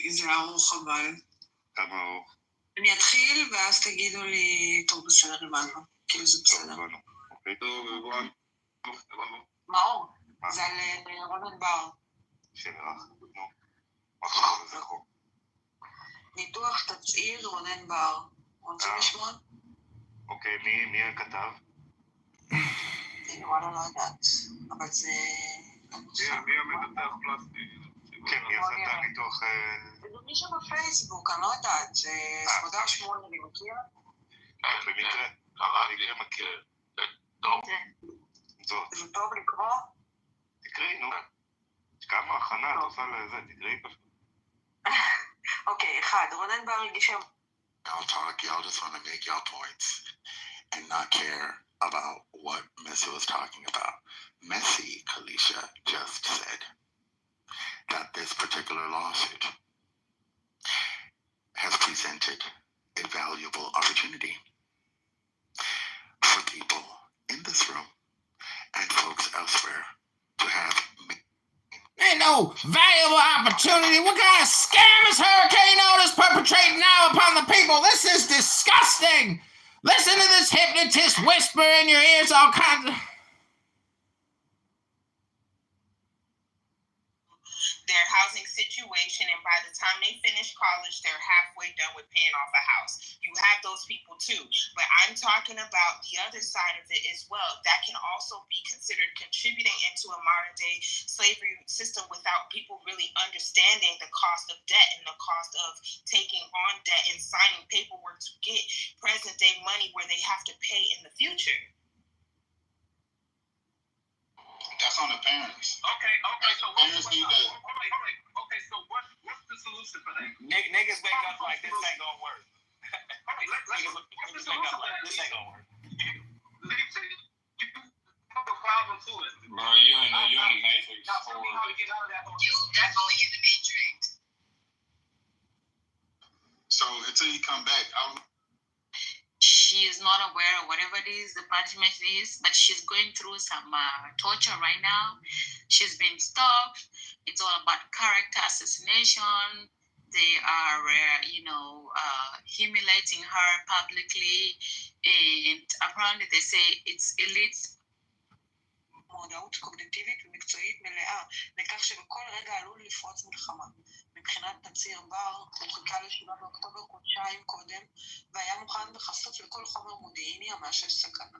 זה ארוך חבל. Hello. אני אתחיל ואז תגידו לי, טוב בסדר, הבנו. כאילו זה בסדר. מאור, זה על רונן בר. ניתוח תצעיר רונן בר. רוצים לשמוע? אוקיי, מי הכתב? אני וואלה לא יודעת, אבל זה... מי המנתח פלסטי? כן, מי עשה את הניתוח? זה מישהו בפייסבוק, אני לא יודעת, זה סמדר שמואל, אני מכיר? במקרה? אני מכיר. טוב. זה טוב לקרוא? תקראי, נו. כמה הכנה, את עושה לזה, תקראי פשוט. אוקיי, אחד, רונן בר הגיש... Y'all talk, y'all just want to make y'all points and not care about what Messi was talking about. Messi, Kalisha, just said that this particular lawsuit has presented a valuable opportunity for people in this room and folks elsewhere to have... Ain't no valuable opportunity. What kind of scam is Hurricane Otis perpetrating now upon the people? This is disgusting. Listen to this hypnotist whisper in your ears all kinds of... Their housing situation, and by the time they finish college, they're halfway done with paying off a house. You have those people too, but I'm talking about the other side of it as well. That can also be considered contributing into a modern day slavery system without people really understanding the cost of debt and the cost of taking on debt and signing paperwork to get present day money where they have to pay in the future. That's on the parents. Okay, so Parents need to... Okay, so what's the solution for that? Niggas wake up like this ain't gonna work. What's the solution for that? This ain't gonna work. You have a problem to it. Bro, you in the matrix. You definitely in the matrix. So until you come back, She is not aware of whatever it is the punishment is, but she's going through some torture right now. She's been stalked. It's all about character assassination. They are, humiliating her publicly, and apparently they say it's elite. מודעות קוגניטיבית ומקצועית מלאה לכך שבכל רגע עלול לפרוץ מלחמה. מבחינת תציר בר, הוא חיכה ל7 באוקטובר חודשיים קודם, והיה מוכן וחשוף לכל חומר מודיעיני המאשש סכנה.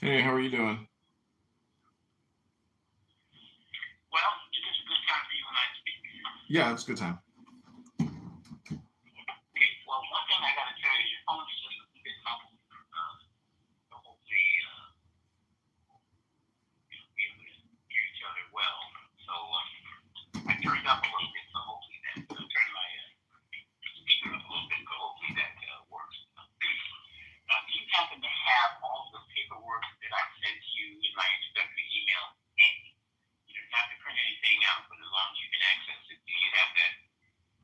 Hey, how are you doing? Well, is this a good time for you and I to speak? Yeah, it's a good time. Okay, well, one thing I got to tell you, your phone's just a bit muffled. So hopefully, be able to hear each other well. So I turned up a little bit, so hopefully that, turn my speaker up a little bit, so hopefully that works. Do you happen to have all the paperwork that I sent you in my introductory email? And you don't have to print anything out, but as long as you can access it, do you have that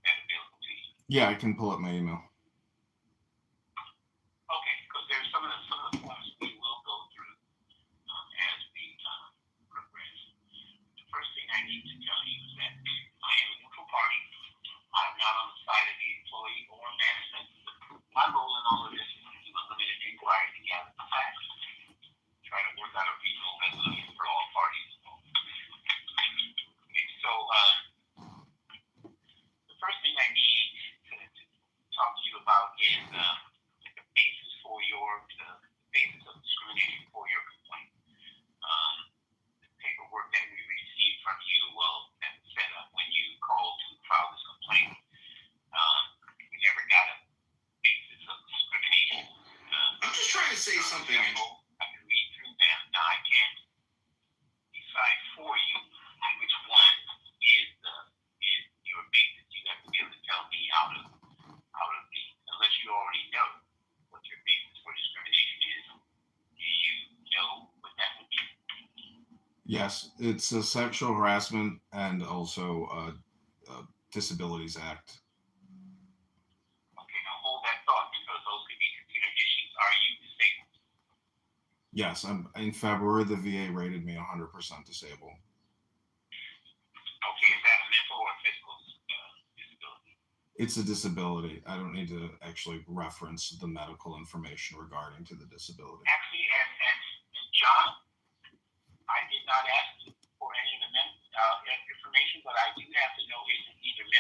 available to you? Yeah, I can pull up my email. Okay, because there's some of the forms we will go through as we progress. The first thing I need to tell you is that I am a neutral party. I'm not on the side of the employee or management. My role in all of this is to do a limited inquiry to gather the facts, try to work out a reasonable resolution for all parties involved. Okay, so the first thing I need to talk to you about is the basis for the basis of discrimination for your complaint. The paperwork that we received from you, that was set up when you called to file this complaint, we never got a basis of discrimination. I'm just trying to say something. I can read through them. Now I can't decide for you which one is your basis. You have to be able to tell me out of the, unless you already know what your basis for discrimination is. Do you know what that would be? Yes, it's a sexual harassment and also a Disabilities Act. Okay, now hold that thought because those could be considered issues. Are you disabled? Yes, in February the VA rated me 100% disabled. Okay, is that a mental or physical disability? It's a disability. I don't need to actually reference the medical information regarding to the disability. Actually,